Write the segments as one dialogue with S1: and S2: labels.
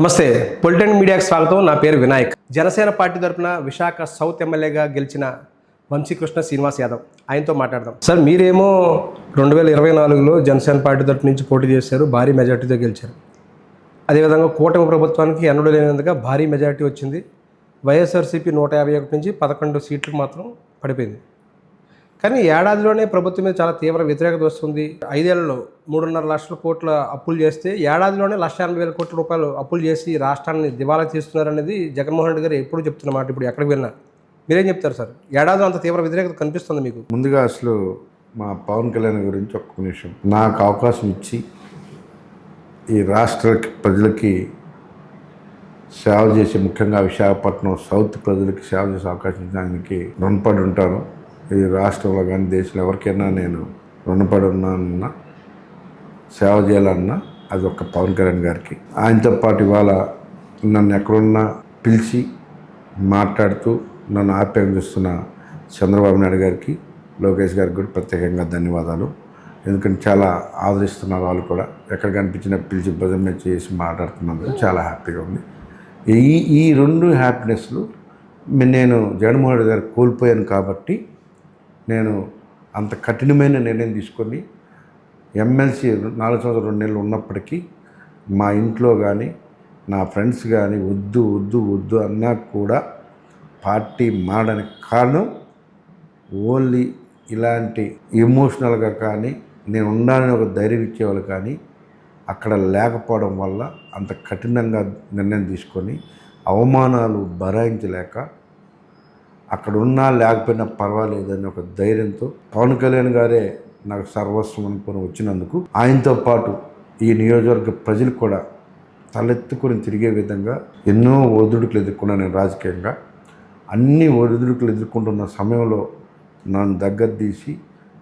S1: నమస్తే. పొలిటికల్ మీడియాకి స్వాగతం. నా పేరు వినాయక్. జనసేన పార్టీ తరపున విశాఖ సౌత్ ఎమ్మెల్యేగా గెలిచిన వంశీకృష్ణ శ్రీనివాస్ యాదవ్, ఆయనతో మాట్లాడదాం. సార్, మీరేమో 2024లో జనసేన పార్టీ తరపు నుంచి పోటీ చేశారు, భారీ మెజార్టీతో గెలిచారు. అదేవిధంగా కూటమి ప్రభుత్వానికి ఎన్నడూ లేనందుగా భారీ మెజార్టీ వచ్చింది. వైఎస్ఆర్సీపీ 151 నుంచి 11 సీట్లకు మాత్రం పడిపోయింది. కానీ ఏడాదిలోనే ప్రభుత్వం మీద చాలా తీవ్ర వ్యతిరేకత వస్తుంది. 5 ఏళ్లలో 3.5 లక్షల కోట్ల అప్పులు చేస్తే ఏడాదిలోనే 1,80,000 కోట్ల రూపాయలు అప్పులు చేసి రాష్ట్రాన్ని దివాలా తీస్తున్నారనేది జగన్మోహన్ రెడ్డి గారు ఎప్పుడు చెప్తున్న మాట. ఇప్పుడు ఎక్కడికి వెళ్ళినా మీరేం చెప్తారు సార్? ఏడాదిలో అంత తీవ్ర వ్యతిరేకత కనిపిస్తుంది మీకు?
S2: ముందుగా అసలు మా పవన్ కళ్యాణ్ గురించి ఒక్క నిమిషం, నాకు అవకాశం ఇచ్చి ఈ రాష్ట్ర ప్రజలకి సేవ చేసి, ముఖ్యంగా విశాఖపట్నం సౌత్ ప్రజలకి సేవ చేసే అవకాశం ఇచ్చిన ఆయనకి రుణపడి ఉంటాను. ఈ రాష్ట్రంలో కానీ దేశంలో ఎవరికైనా నేను రుణపడి ఉన్నానన్నా, సేవ చేయాలన్నా అది ఒక్క పవన్ కళ్యాణ్ గారికి. ఆయనతో పాటు ఇవాళ నన్ను ఎక్కడున్నా పిలిచి మాట్లాడుతూ నన్ను ఆప్యాయంగా చంద్రబాబు నాయుడు గారికి, లోకేష్ గారికి కూడా ప్రత్యేకంగా ధన్యవాదాలు. ఎందుకంటే చాలా ఆదరిస్తున్నారు వాళ్ళు కూడా. ఎక్కడ కనిపించినా పిలిచి భుజం మీద చేసి మాట్లాడుతున్నందుకు చాలా హ్యాపీగా ఉంది. ఈ రెండు హ్యాపీనెస్లు నేను జగన్మోహన్ రెడ్డి గారు కోల్పోయాను కాబట్టి నేను అంత కఠినమైన నిర్ణయం తీసుకొని ఎమ్మెల్సీ 4 సంవత్సరాలు 2 నెలలు ఉన్నప్పటికీ మా ఇంట్లో కానీ నా ఫ్రెండ్స్ కానీ వద్దు వద్దు వద్దు అన్నా కూడా పార్టీ మారడానికి కారణం ఓన్లీ ఇలాంటి ఎమోషనల్గా కానీ నేను ఉండాలని ఒక ధైర్యం ఇచ్చేవాళ్ళు కానీ అక్కడ లేకపోవడం వల్ల అంత కఠినంగా నిర్ణయం తీసుకొని అవమానాలు భరాయించలేక అక్కడ ఉన్నా లేకపోయినా పర్వాలేదని ఒక ధైర్యంతో పవన్ కళ్యాణ్ గారే నాకు సర్వస్వం అనుకుని వచ్చినందుకు ఆయనతో పాటు ఈ నియోజకవర్గ ప్రజలు కూడా తలెత్తుకొని తిరిగే విధంగా ఎన్నో ఒడిదుడుకులు ఎదుర్కొన్నాను. నేను రాజకీయంగా అన్ని ఒడిదుడుకులు ఎదుర్కొంటున్న సమయంలో నన్ను దగ్గర తీసి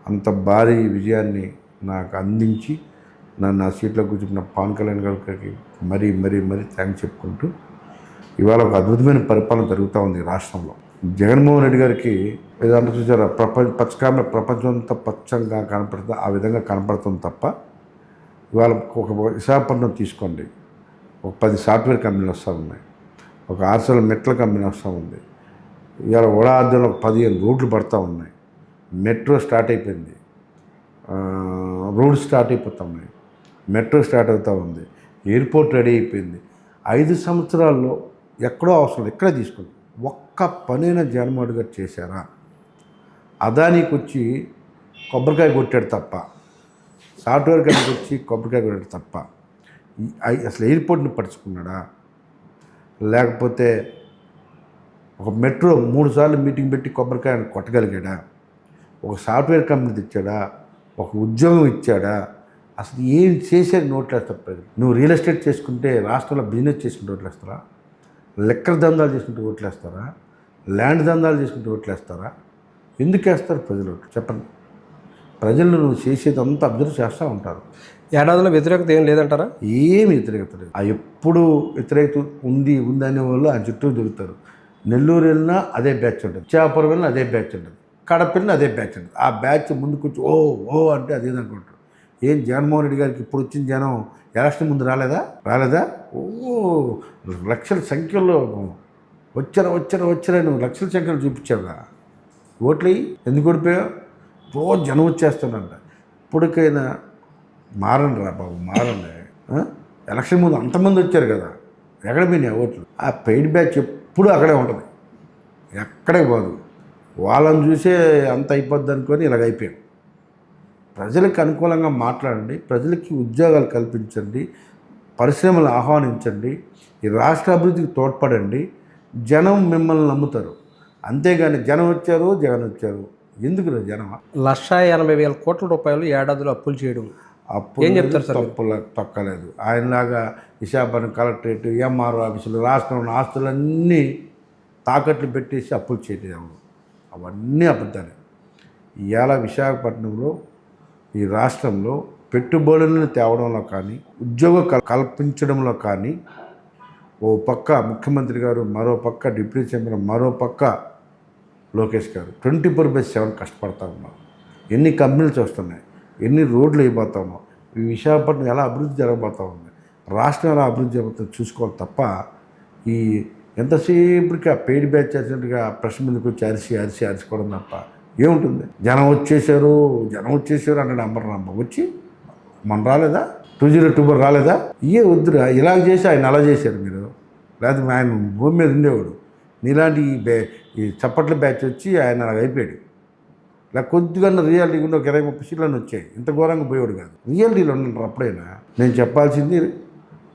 S2: అంత భారీ విజయాన్ని నాకు అందించి నన్ను ఆ సీట్లో కూర్చున్న పవన్ కళ్యాణ్ గారికి మరీ మరీ మరీ థ్యాంక్స్ చెప్పుకుంటూ ఇవాళ ఒక అద్భుతమైన పరిపాలన జరుగుతూ ఉంది రాష్ట్రంలో. జగన్మోహన్ రెడ్డి గారికి ఏదంటే చూసారా, పచ్చకామె ప్రపంచం అంతా పచ్చంగా కనపడుతుంది, ఆ విధంగా కనపడుతుంది తప్ప ఇవాళ ఒక విశాఖపట్నం తీసుకోండి, ఒక 10 సాఫ్ట్వేర్ కంపెనీలు వస్తూ ఉన్నాయి, ఒక ఆర్సల్ మెట్ల కంపెనీ వస్తూ ఉంది, ఇవాళ ఉడార్థంలో 15 రోడ్లు పడుతూ ఉన్నాయి, మెట్రో స్టార్ట్ అయిపోయింది, రోడ్ స్టార్ట్ అయిపోతూ ఉన్నాయి, మెట్రో స్టార్ట్ అవుతూ ఉంది, ఎయిర్పోర్ట్ రెడీ అయిపోయింది. 5 సంవత్సరాల్లో ఎక్కడో అవసరం ఎక్కడే తీసుకోండి, ఒక్క పనైనా జగన్మోహన్ గారు చేశారా? అదానికి వచ్చి కొబ్బరికాయ కొట్టాడు తప్ప, సాఫ్ట్వేర్ కంపెనీకి వచ్చి కొబ్బరికాయ కొట్టాడు తప్ప అసలు ఎయిర్పోర్ట్ని పరుచుకున్నాడా? లేకపోతే ఒక మెట్రో 3 సార్లు మీటింగ్ పెట్టి కొబ్బరికాయను కొట్టగలిగాడా? ఒక సాఫ్ట్వేర్ కంపెనీ తెచ్చాడా? ఒక ఉద్యోగం ఇచ్చాడా? అసలు ఏం చేశారు? నోట్లేస్తారు ప్రజలు. నువ్వు రియల్ ఎస్టేట్ చేసుకుంటే రాష్ట్రంలో బిజినెస్ చేసుకుంటే ఓట్లేస్తారా? లెక్కల దందాలు చేసుకుంటూ ఓట్లేస్తారా? ల్యాండ్ దందాలు చేసుకుంటూ ఓట్లేస్తారా? ఎందుకు వేస్తారు ప్రజలు? చెప్పండి. ప్రజలు నువ్వు చేసేది అంతా అబ్జర్వ్ చేస్తూ ఉంటారు.
S1: ఏడాదిలో వ్యతిరేకత ఏం లేదంటారా?
S2: ఏమి వ్యతిరేకత లేదు. ఎప్పుడు వ్యతిరేకత ఉంది అనే వాళ్ళు ఆ చుట్టూ దొరుకుతారు. నెల్లూరు వెళ్ళినా అదే బ్యాచ్ ఉంటుంది, ఇచ్చాపురం వెళ్ళినా అదే బ్యాచ్ ఉంటుంది, కడప వెళ్ళినా అదే బ్యాచ్ ఉంటుంది. ఆ బ్యాచ్ ముందుకు వచ్చి ఓ అంటే అదేదనుకుంటారు. ఏం జగన్మోహన్ రెడ్డి గారికి ఇప్పుడు వచ్చిన జనం ఎలక్షన్ ముందు రాలేదా? లక్షల సంఖ్యలో వచ్చారా నువ్వు లక్షల సంఖ్యలో చూపించావుగా. ఓట్లు ఎందుకు ఓడిపోయావు? రోజు జనం వచ్చేస్తానంట. ఇప్పటికైనా మారండి రా బాబు, మారండి. ఎలక్షన్ ముందు అంతమంది వచ్చారు కదా, ఎక్కడ పోయినాయి ఓట్లు? ఆ పెయిడ్ బ్యాచ్ ఎప్పుడు అక్కడే ఉంటుంది, ఎక్కడే పోదు. వాళ్ళని చూసే అంత అయిపోద్ది అనుకొని ఇలాగ అయిపోయాం. ప్రజలకు అనుకూలంగా మాట్లాడండి, ప్రజలకి ఉద్యోగాలు కల్పించండి, పరిశ్రమలు ఆహ్వానించండి, ఈ రాష్ట్ర అభివృద్ధికి తోడ్పడండి. జనం మిమ్మల్ని నమ్ముతారు. అంతేగాని జనం వచ్చారు జగన్ వచ్చారు ఎందుకు జనం?
S1: 1,80,000 కోట్ల రూపాయలు ఏడాదిలో అప్పులు చేయడం ఏం చెప్తారు సార్?
S2: తప్పుల తొక్కలేదు. ఆయనలాగా విశాఖపట్నం కలెక్టరేట్, ఎంఆర్ఓ ఆఫీసులు, రాష్ట్రంలో ఆస్తులన్నీ తాకట్లు పెట్టేసి అప్పులు చేయడం అవన్నీ అబద్ధాలే. ఇవాళ విశాఖపట్నంలో ఈ రాష్ట్రంలో పెట్టుబడులను తేవడంలో కానీ, ఉద్యోగం కల్పించడంలో కానీ ఓ పక్క ముఖ్యమంత్రి గారు, మరో పక్క డిప్యూటీ చైర్మన్, మరో పక్క లోకేష్ గారు 24/7 కష్టపడతా ఉన్నారు. ఎన్ని కంపెనీలు వస్తున్నాయి, ఎన్ని రోడ్లు అయిపోతా ఉన్నాం, ఈ విశాఖపట్నం ఎలా అభివృద్ధి జరగబోతూ ఉంది. రాష్ట్రం ఎలా అభివృద్ధి చెందుతుందో చూసుకోవాలి తప్ప ఈ ఎంతసేపటికి ఆ పెయిడ్ బ్యాచ్ చేసినట్టుగా ప్రశ్న మీదకి వచ్చి అరిచుకోవడం తప్ప ఏముంటుంది. జనం వచ్చేసారు అంటే నమ్మ వచ్చి మన రాలేదా 2024 రాలేదా? ఇయే వద్దురా, ఇలా చేసి ఆయన అలా చేశారు మీరు. లేకపోతే ఆయన భూమి మీద ఉండేవాడు. నీలాంటి ఈ చప్పట్ల బ్యాచ్ వచ్చి ఆయన అలా అయిపోయాడు. ఇలా కొద్దిగా రియాలిటీ ఉన్న ఒక 20-30 సీట్లను వచ్చాయి. ఇంత ఘోరంగా పోయేవాడు కాదు. రియాలిటీలో ఉన్నారు. అప్పుడైనా నేను చెప్పాల్సింది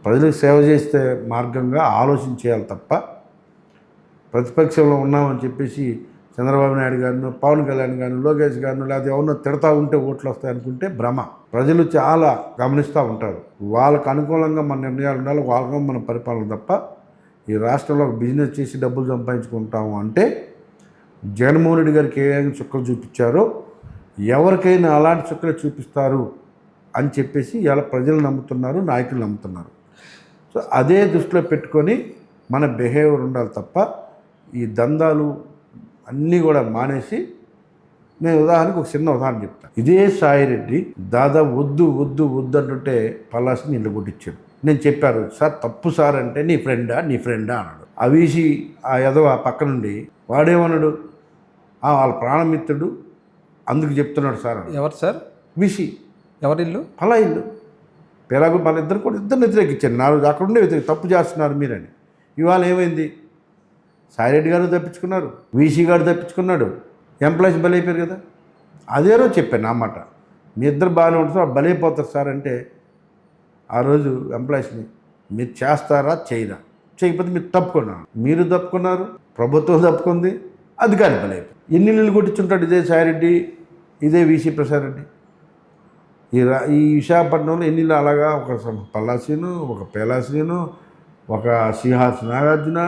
S2: ప్రజలకు సేవ చేస్తే మార్గంగా ఆలోచించేయాలి తప్ప ప్రతిపక్షంలో ఉన్నామని చెప్పేసి చంద్రబాబు నాయుడు గారిను, పవన్ కళ్యాణ్ గారిను, లోకేష్ గారిను లేకపోతే ఎవరినో తిడతా ఉంటే ఓట్లు వస్తాయనుకుంటే భ్రమ. ప్రజలు చాలా గమనిస్తూ ఉంటారు. వాళ్ళకు అనుకూలంగా మన నిర్ణయాలు ఉండాలి, వాళ్ళకు మన పరిపాలన తప్ప ఈ రాష్ట్రంలో బిజినెస్ చేసి డబ్బులు సంపాదించుకుంటాము అంటే జగన్మోహన్ రెడ్డి గారికి ఏమైనా చుక్కలు చూపించారో ఎవరికైనా అలాంటి చుక్కలు చూపిస్తారు అని చెప్పేసి ఇలా ప్రజలు నమ్ముతున్నారు, నాయకులు నమ్ముతున్నారు. సో అదే దృష్టిలో పెట్టుకొని మన బిహేవియర్ ఉండాలి తప్ప ఈ దందాలు అన్నీ కూడా మానేసి, నేను ఉదాహరణకు ఒక చిన్న ఉదాహరణ చెప్తాను. ఇదే సాయిరెడ్డి దాదాపు వద్దు అంటుంటే పల్లాసిని ఇల్లు కొట్టించాడు. నేను చెప్పారు, సార్ తప్పు సార్ అంటే నీ ఫ్రెండా అన్నాడు. అవీసి ఆ ఎదవ పక్క నుండి వాడేమన్నాడు, వాళ్ళ ప్రాణమిత్రుడు అందుకు చెప్తున్నాడు సార్.
S1: ఎవరు సార్?
S2: విసి.
S1: ఎవరిల్లు?
S2: పలా ఇల్లు. పెలాగు వాళ్ళ ఇద్దరు కూడా వ్యతిరేకించారు. నాలుగు అక్కడ ఉండే తప్పు చేస్తున్నారు మీరని. ఇవాళ ఏమైంది? సాయిరెడ్డి గారు తప్పించుకున్నారు, వీసీ గారు తప్పించుకున్నాడు, ఎంప్లాయీస్ బలైపోయారు కదా. అదే రోజు చెప్పాను అన్నమాట, మీ ఇద్దరు బాగానే ఉంటారు, బలైపోతారు సార్ అంటే ఆ రోజు ఎంప్లాయీస్ని మీరు చేస్తారా చేయరా, చేయకపోతే మీరు తప్పుకున్నారు. మీరు తప్పుకున్నారు, ప్రభుత్వం తప్పుకుంది, అధికారి బలైపోయి ఎన్ని నీళ్ళు కొట్టించుంటాడు ఇదే సాయిరెడ్డి, ఇదే వీసీ ప్రసాద్ రెడ్డి. ఈ విశాఖపట్నంలో ఎన్ని అలాగా ఒక పల్లాసీను, ఒక పేలాసీను, ఒక శ్రీహాస్ నాగార్జున,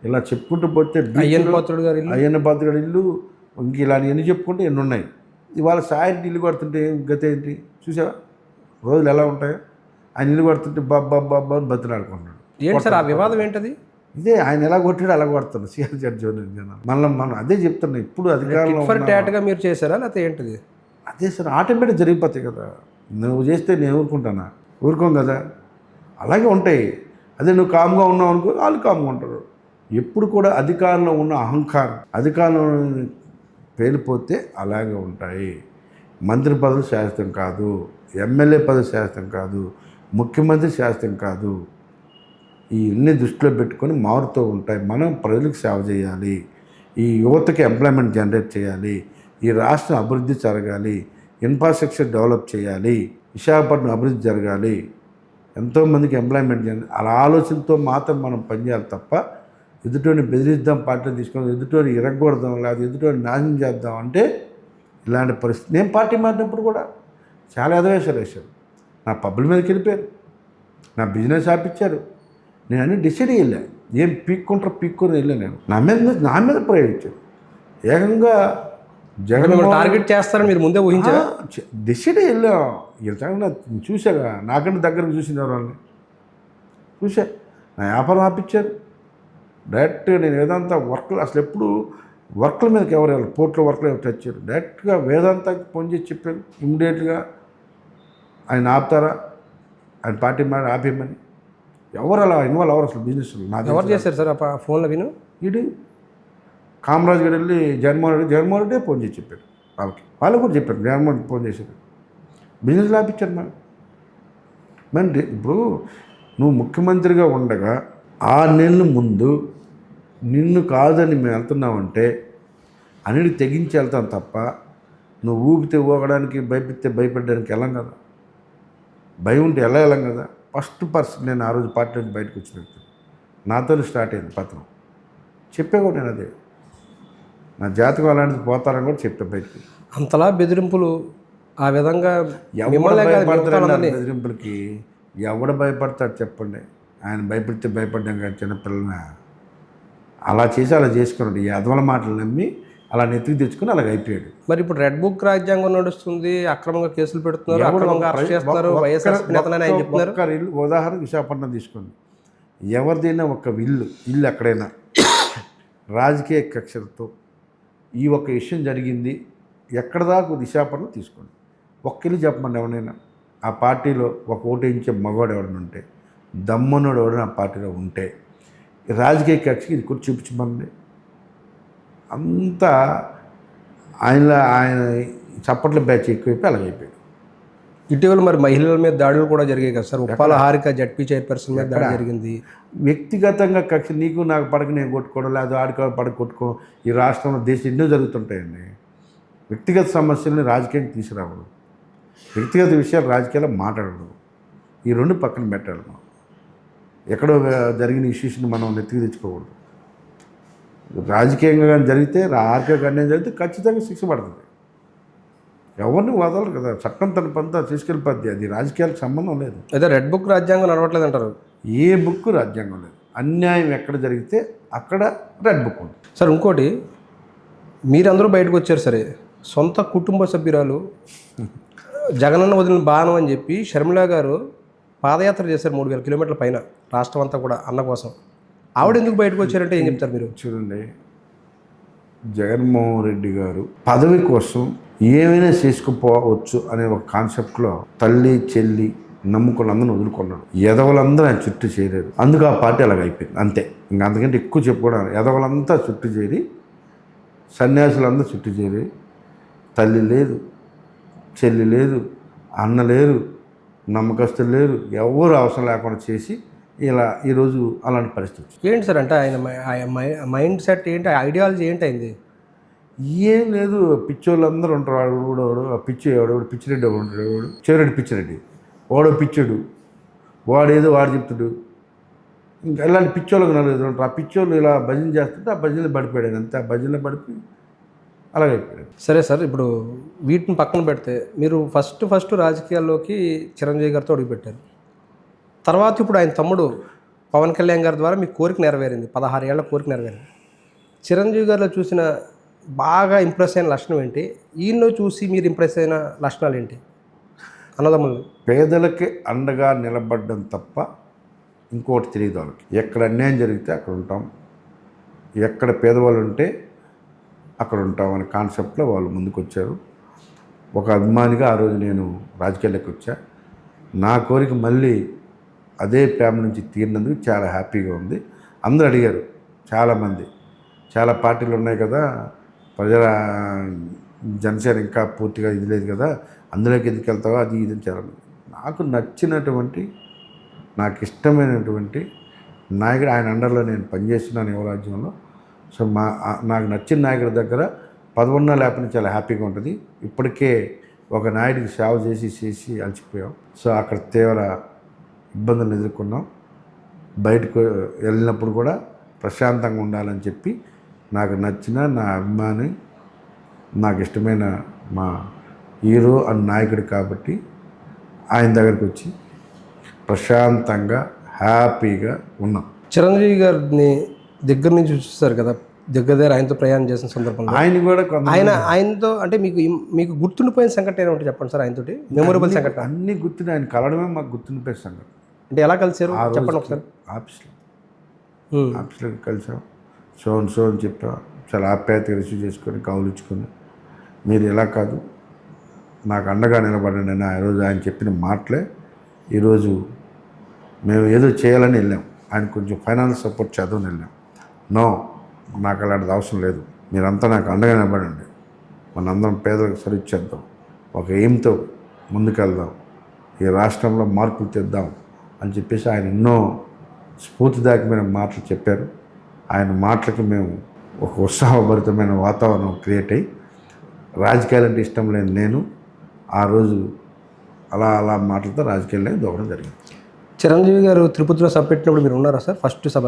S2: ఇలా చెప్పుకుంటూ పోతే
S1: అయ్యన్న పాత్రుడు
S2: గారి ఇల్లు, ఇంక ఇలా ఎన్ని చెప్పుకుంటే ఎన్ని ఉన్నాయి. ఇవాళ సాయిరెడ్డి ఇల్లు కొడుతుంటే గత ఏంటి చూసావా, రోజులు ఎలా ఉంటాయో. ఆయన ఇల్లు కొడుతుంటే బాబా అని బతిలాడుకుంటున్నాడు.
S1: ఏంటి సార్ ఆ వివాదం ఏంటది?
S2: ఇదే ఆయన ఎలా కొట్టాడు అలా కొడుతున్నాడు సిఆర్ జడ్జి జనాలు. మనం అదే చెప్తున్నాం. ఇప్పుడు అధికారంలో
S1: మీరు చేశారా లేకపోతే ఏంటిది?
S2: అదే సార్, ఆటోమేటిక్ జరిగిపోతాయి కదా. నువ్వు చేస్తే నేను ఊరుకుంటానా? ఊరుకోం కదా. అలాగే ఉంటాయి. అదే నువ్వు కామ్గా ఉన్నావు అనుకో, వాళ్ళు కామ్గా ఉంటారు. ఎప్పుడు కూడా అధికారంలో ఉన్న అహంకారం, అధికారంలో పేలిపోతే అలాగే ఉంటాయి. మంత్రి పదవి శాశ్వతం కాదు, ఎమ్మెల్యే పదవి శాశ్వతం కాదు, ముఖ్యమంత్రి శాశ్వతం కాదు. ఇవన్నీ దృష్టిలో పెట్టుకొని మారుతూ ఉంటాయి. మనం ప్రజలకు సేవ చేయాలి, ఈ యువతకి ఎంప్లాయ్మెంట్ జనరేట్ చేయాలి, ఈ రాష్ట్రం అభివృద్ధి జరగాలి, ఇన్ఫ్రాస్ట్రక్చర్ డెవలప్ చేయాలి, విశాఖపట్నం అభివృద్ధి జరగాలి, ఎంతోమందికి ఎంప్లాయ్మెంట్ చేయాలి. అలా ఆలోచనతో మాత్రం మనం పనిచేయాలి తప్ప ఎదుటోని బెదిరిద్దాం, పార్టీలు తీసుకొని ఎదుటోని ఇరగకూడదాం, లేకపోతే ఎదుటోని నాశనం చేద్దాం అంటే ఇలాంటి పరిస్థితి. నేను పార్టీ మారినప్పుడు కూడా చాలా ఎదవేశారు వేశారు, నా పబ్బుల మీదకి వెళ్ళిపోయారు, నా బిజినెస్ ఆపిచ్చారు. నేను అన్నీ డిసైడ్ వెళ్ళా, ఏం పీక్కొని వెళ్ళాను. నేను నా మీద ప్రయోగించారు. ఏకంగా జగన్
S1: టార్గెట్ చేస్తారని మీరు ముందే ఊహించారా?
S2: డిసైడ్ వెళ్ళాం. వెళ్తాను చూసాగా, నాకంటే దగ్గరకు చూసిన వాళ్ళని చూసా. నా వ్యాపారం ఆపిచ్చారు డైరెక్ట్గా. నేను వేదాంత వర్క్లు అసలు ఎప్పుడు వర్క్ల మీదకి ఎవరు వెళ్ళారు, పోర్ట్లో వర్క్లు ఎవరు తెచ్చారు. డైరెక్ట్గా వేదాంతకి ఫోన్ చేసి చెప్పారు, ఇమ్మీడియట్గా ఆయన ఆపుతారా, ఆయన పార్టీ మాట ఆపేయమని. ఎవరు అలా ఇన్వాల్వ్ అవ్వరు అసలు బిజినెస్.
S1: ఎవరు చేశారు సార్ ఆ ఫోన్లో? విను
S2: ఇది కామరాజ్ గారు వెళ్ళి జగన్మోహన్ రెడ్డి ఫోన్ చేసి చెప్పారు వాళ్ళు కూడా చెప్పారు. జగన్మోహన్ ఫోన్ చేశారు, బిజినెస్ ఆపించారు. మరి ఇప్పుడు నువ్వు ముఖ్యమంత్రిగా ఉండగా 6 నెలల ముందు నిన్ను కాదని మేము వెళ్తున్నామంటే అన్నిటి తెగించి వెళ్తాం తప్ప నువ్వు ఊపితే ఊగడానికి, భయపెడితే భయపడడానికి వెళ్ళం కదా. భయం ఉంటే వెళ్ళం కదా. ఫస్ట్ పర్సన్ నేను ఆ రోజు పార్టీ నుంచి బయటకు వచ్చిన వ్యక్తి, నాతో స్టార్ట్ అయింది పత్రం. చెప్పే కూడా నేను అదే, నా జాతకం అలాంటిది పోతారని కూడా చెప్పా బయటకు.
S1: అంతలా బెదిరింపులు ఆ విధంగా
S2: బెదిరింపులకి ఎవడ భయపడతాడు చెప్పండి? ఆయన భయపడితే భయపడ్డాం కానీ చిన్నపిల్లల్ని అలా చేసి అలా చేసుకున్నాడు. ఈ అదవల మాటలు నమ్మి అలా నెత్తికి తెచ్చుకుని అలాగ అయిపోయాడు.
S1: మరి ఇప్పుడు రెడ్ బుక్ రాజ్యాంగం నడుస్తుంది, అక్రమంగా కేసులు పెడుతున్నారు, అక్రమంగా అరెస్ట్ చేస్తున్నారు, వైఎస్ఆర్
S2: ఇల్లు ఉదాహరణ విశాఖపట్నం తీసుకోండి. ఎవరిదైనా ఒక ఇల్లు ఎక్కడైనా రాజకీయ కక్షలతో ఈ ఒక్క విషయం జరిగింది ఎక్కడ దాకా విశాఖపట్నం తీసుకోండి. ఒక్క ఇల్లు చెప్పమండి ఎవరైనా ఆ పార్టీలో ఒక ఓటు వేయించే మగవాడు ఎవరైనా ఉంటే దమ్మున్నోడు ఎవడు నా పార్టీలో ఉంటే రాజకీయ కక్షకి ఇది కూడా చూపించమండి. అంతా ఆయన చప్పట్ల బ్యాచ్ ఎక్కువైపోయి అలాగైపోయాడు.
S1: ఇటీవల మరి మహిళల మీద దాడులు కూడా జరిగాయి కదా sir. Uppala Harika ZP chairperson మీద దాడి జరిగింది.
S2: వ్యక్తిగతంగా కక్ష నీకు నాకు పడక నేను కొట్టుకోవడం లేదా ఆడికి పడక కొట్టుకో ఈ రాష్ట్రంలో దేశం ఎన్నో జరుగుతుంటాయండి. వ్యక్తిగత సమస్యల్ని రాజకీయానికి తీసుకురావడం, వ్యక్తిగత విషయాలు రాజకీయాల్లో మాట్లాడడం, ఈ రెండు పక్కన పెట్టాలి. మనం ఎక్కడో జరిగిన ఇష్యూస్ని మనం నెత్తికి తెచ్చుకోకూడదు. రాజకీయంగా కానీ జరిగితే ఆర్థిక అన్యాయం జరిగితే ఖచ్చితంగా శిక్ష పడుతుంది. ఎవరిని వదలరు కదా, చట్టం తన పంతా తీసుకెళ్ళిపోద్ది. అది రాజకీయాలకు సంబంధం లేదు.
S1: అయితే రెడ్ బుక్ రాజ్యాంగం నడవట్లేదు అంటారు.
S2: ఏ బుక్ రాజ్యాంగం లేదు. అన్యాయం ఎక్కడ జరిగితే అక్కడ రెడ్ బుక్ ఉంది.
S1: సార్ ఇంకోటి, మీరందరూ బయటకు వచ్చారు సరే, సొంత కుటుంబ సభ్యురాలు జగనన్న వదిలిన బాణం అని చెప్పి షర్మిల గారు పాదయాత్ర చేశారు 3000 కిలోమీటర్ల పైన రాష్ట్రం అంతా కూడా అన్న కోసం. ఆవిడ ఎందుకు బయటకు వచ్చారంటే ఏం చెప్తారు మీరు?
S2: చూడండి, జగన్మోహన్ రెడ్డి గారు పదవి కోసం ఏమైనా చేసుకుపోవచ్చు అనే ఒక కాన్సెప్ట్లో తల్లి చెల్లి నమ్ముకున్న అందరిని వదులుకున్నాడు. ఎదవలందరూ ఆయన చుట్టూ చేరారు. అందుకు ఆ పార్టీ అలాగ అయిపోయింది అంతే. ఇంకా అంతకంటే ఎక్కువ చెప్పుకోవడం. ఎదవలంతా చుట్టూ చేరి, సన్యాసులందరూ చుట్టూ చేరి, తల్లి లేదు, చెల్లి లేదు, అన్న లేరు, నమ్మకస్తులు లేరు, ఎవరు అవసరం లేకుండా చేసి ఇలా ఈరోజు అలాంటి పరిస్థితి.
S1: ఏంటి సార్ అంటే ఆయన మైండ్ సెట్ ఏంటి, ఐడియాలజీ ఏంటి అయింది?
S2: ఏం లేదు, పిచ్చోళ్ళందరూ ఉంటారు. వాడు కూడా ఆ పిచ్చి ఎవడెవడు పిచ్చిరెడ్డి ఒకడు ఉంటాడు. ఎవడు చెవిరెడ్డి పిచ్చిరెడ్డి, వాడో పిచ్చాడు, వాడేదో వాడు చెప్తాడు. ఇంకా ఇలాంటి పిచ్చోళ్ళకి నలుగురు ఉంటారు. ఆ పిచ్చోళ్ళు ఇలా భజన చేస్తుంటే ఆ భజనలో పడిపోయాడు అంతే. ఆ భజనలో పడిపోయి అలాగైపోయాడు.
S1: సరే సార్, ఇప్పుడు వీటిని పక్కన పెడితే మీరు ఫస్ట్ రాజకీయాల్లోకి చిరంజీవి గారితో అడుగుపెట్టారు. తర్వాత ఇప్పుడు ఆయన తమ్ముడు పవన్ కళ్యాణ్ గారి ద్వారా మీ కోరిక నెరవేరింది, 16 ఏళ్ల కోరిక నెరవేరింది. చిరంజీవి గారిలో చూసిన బాగా ఇంప్రెస్ అయిన లక్షణం ఏంటి? ఈయనలో చూసి మీరు ఇంప్రెస్ అయిన లక్షణాలు ఏంటి? అన్నదమ్ములు
S2: పేదలకి అండగా నిలబడడం తప్ప ఇంకోటి తెలియదు వాళ్ళకి. ఎక్కడ అన్యాయం జరిగితే అక్కడ ఉంటాం, ఎక్కడ పేదవాళ్ళు ఉంటే అక్కడ ఉంటాం అనే కాన్సెప్ట్లో వాళ్ళు ముందుకు వచ్చారు. ఒక అభిమానిగా ఆ రోజు నేను రాజకీయాల్లోకి వచ్చా. నా కోరిక మళ్ళీ అదే ఫ్యామిలీ నుంచి తీరినందుకు చాలా హ్యాపీగా ఉంది. అందరూ అడిగారు, చాలామంది, చాలా పార్టీలు ఉన్నాయి కదా, ప్రజల జనసేన ఇంకా పూర్తిగా ఇది లేదు కదా, అందులోకి ఎందుకు వెళ్తావో అది ఇది చాలామంది. నాకు నచ్చినటువంటి, నాకు ఇష్టమైనటువంటి నాయకుడు ఆయన అండర్లో నేను పనిచేస్తున్నాను యువరాజ్యంలో. సో నాకు నచ్చిన నాయకుడి దగ్గర పదవున్నా లేకపోతే చాలా హ్యాపీగా ఉంటుంది. ఇప్పటికే ఒక నాయుడికి సేవ చేసి అలసిపోయాం. సో అక్కడ తీవ్ర ఇబ్బందులు ఎదుర్కొన్నాం. బయటకు వెళ్ళినప్పుడు కూడా ప్రశాంతంగా ఉండాలని చెప్పి నాకు నచ్చిన నా అభిమాని, నాకు ఇష్టమైన మా హీరో అని నాయకుడు కాబట్టి ఆయన దగ్గరికి వచ్చి ప్రశాంతంగా హ్యాపీగా ఉన్నాం.
S1: చిరంజీవి గారిని దగ్గర నుంచి చూస్తారు కదా, దగ్గర ఆయనతో ప్రయాణం చేసిన సందర్భంలో
S2: ఆయన కూడా
S1: ఆయనతో అంటే మీకు గుర్తుండిపోయిన సంఘటన ఏమంటే చెప్పండి సార్. ఆయనతోటి మెమొరబుల్ సంఘటన
S2: అన్నీ గుర్తుండి, ఆయన కలవడమే మాకు గుర్తుండిపోయే సంఘటన.
S1: అంటే ఎలా కలిసారు చెప్పండి ఒకసారి.
S2: ఆఫీస్లో కలిసాం. సో అని చెప్పా. చాలా ఆప్యాయతగా రిసీవ్ చేసుకొని కౌలించుకొని, మీరు ఎలా కాదు నాకు అండగా నిలబడండి అని ఆ రోజు ఆయన చెప్పిన మాటలే ఈరోజు మేము ఏదో చేయాలని వెళ్ళాం. ఆయన కొంచెం ఫైనాన్స్ సపోర్ట్ చేద్దామని వెళ్ళాం. నో, నాకు అలాంటిది అవసరం లేదు, మీరంతా నాకు అండగా నిలబడండి, మనందరం పేదలకు సర్వీస్ చేద్దాం, ఒక ఎయిమ్తో ముందుకెళ్దాం, ఈ రాష్ట్రంలో మార్పులు తెద్దాం అని చెప్పేసి ఆయన ఎన్నో స్ఫూర్తిదాయకమైన మాటలు చెప్పారు. ఆయన మాటలకి మేము ఒక ఉత్సాహభరితమైన వాతావరణం క్రియేట్ అయ్యి, రాజకీయాలంటే ఇష్టం లేని నేను ఆ రోజు అలా మాటలతో రాజకీయాల్లో దూకడం జరిగింది.
S1: చిరంజీవి గారు తిరుపతిలో సభ పెట్టినప్పుడు మీరు ఉన్నారా సార్? ఫస్ట్ సభ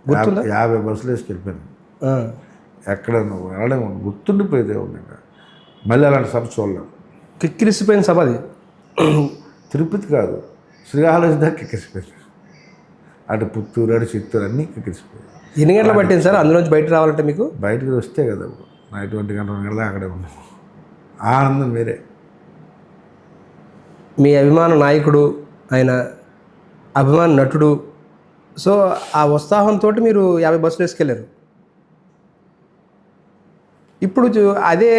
S1: గుర్తుందా?
S2: 50 బస్సులు వేసుకెళ్ళిపోయాను. ఎక్కడ వెళ్ళడం గుర్తుండిపోయేదే ఉంది. మళ్ళీ అలాంటి సభ చూడలేము.
S1: కిక్కిరిసిపోయిన సభ అది.
S2: తిరుపతి కాదు, శ్రీకాళహస్తి దాకా కిక్కిరిసిపోయింది. అటు పుత్తూరు, అటు చిత్తూరు అన్నీ కిక్కిరిసిపోయాయి.
S1: ఎన్ని గంటలు పట్టింది సార్ అందులోంచి బయటకు రావాలంటే మీకు?
S2: బయటకు వస్తే కదా నైట్ 1 గంట 2 గంటల అక్కడే ఉన్నాం. ఆనందం వేరే.
S1: మీ అభిమాన నాయకుడు, ఆయన అభిమాన నటుడు, సో ఆ ఉత్సాహంతో మీరు 50 బస్సులు వేసుకెళ్ళారు. ఇప్పుడు అదే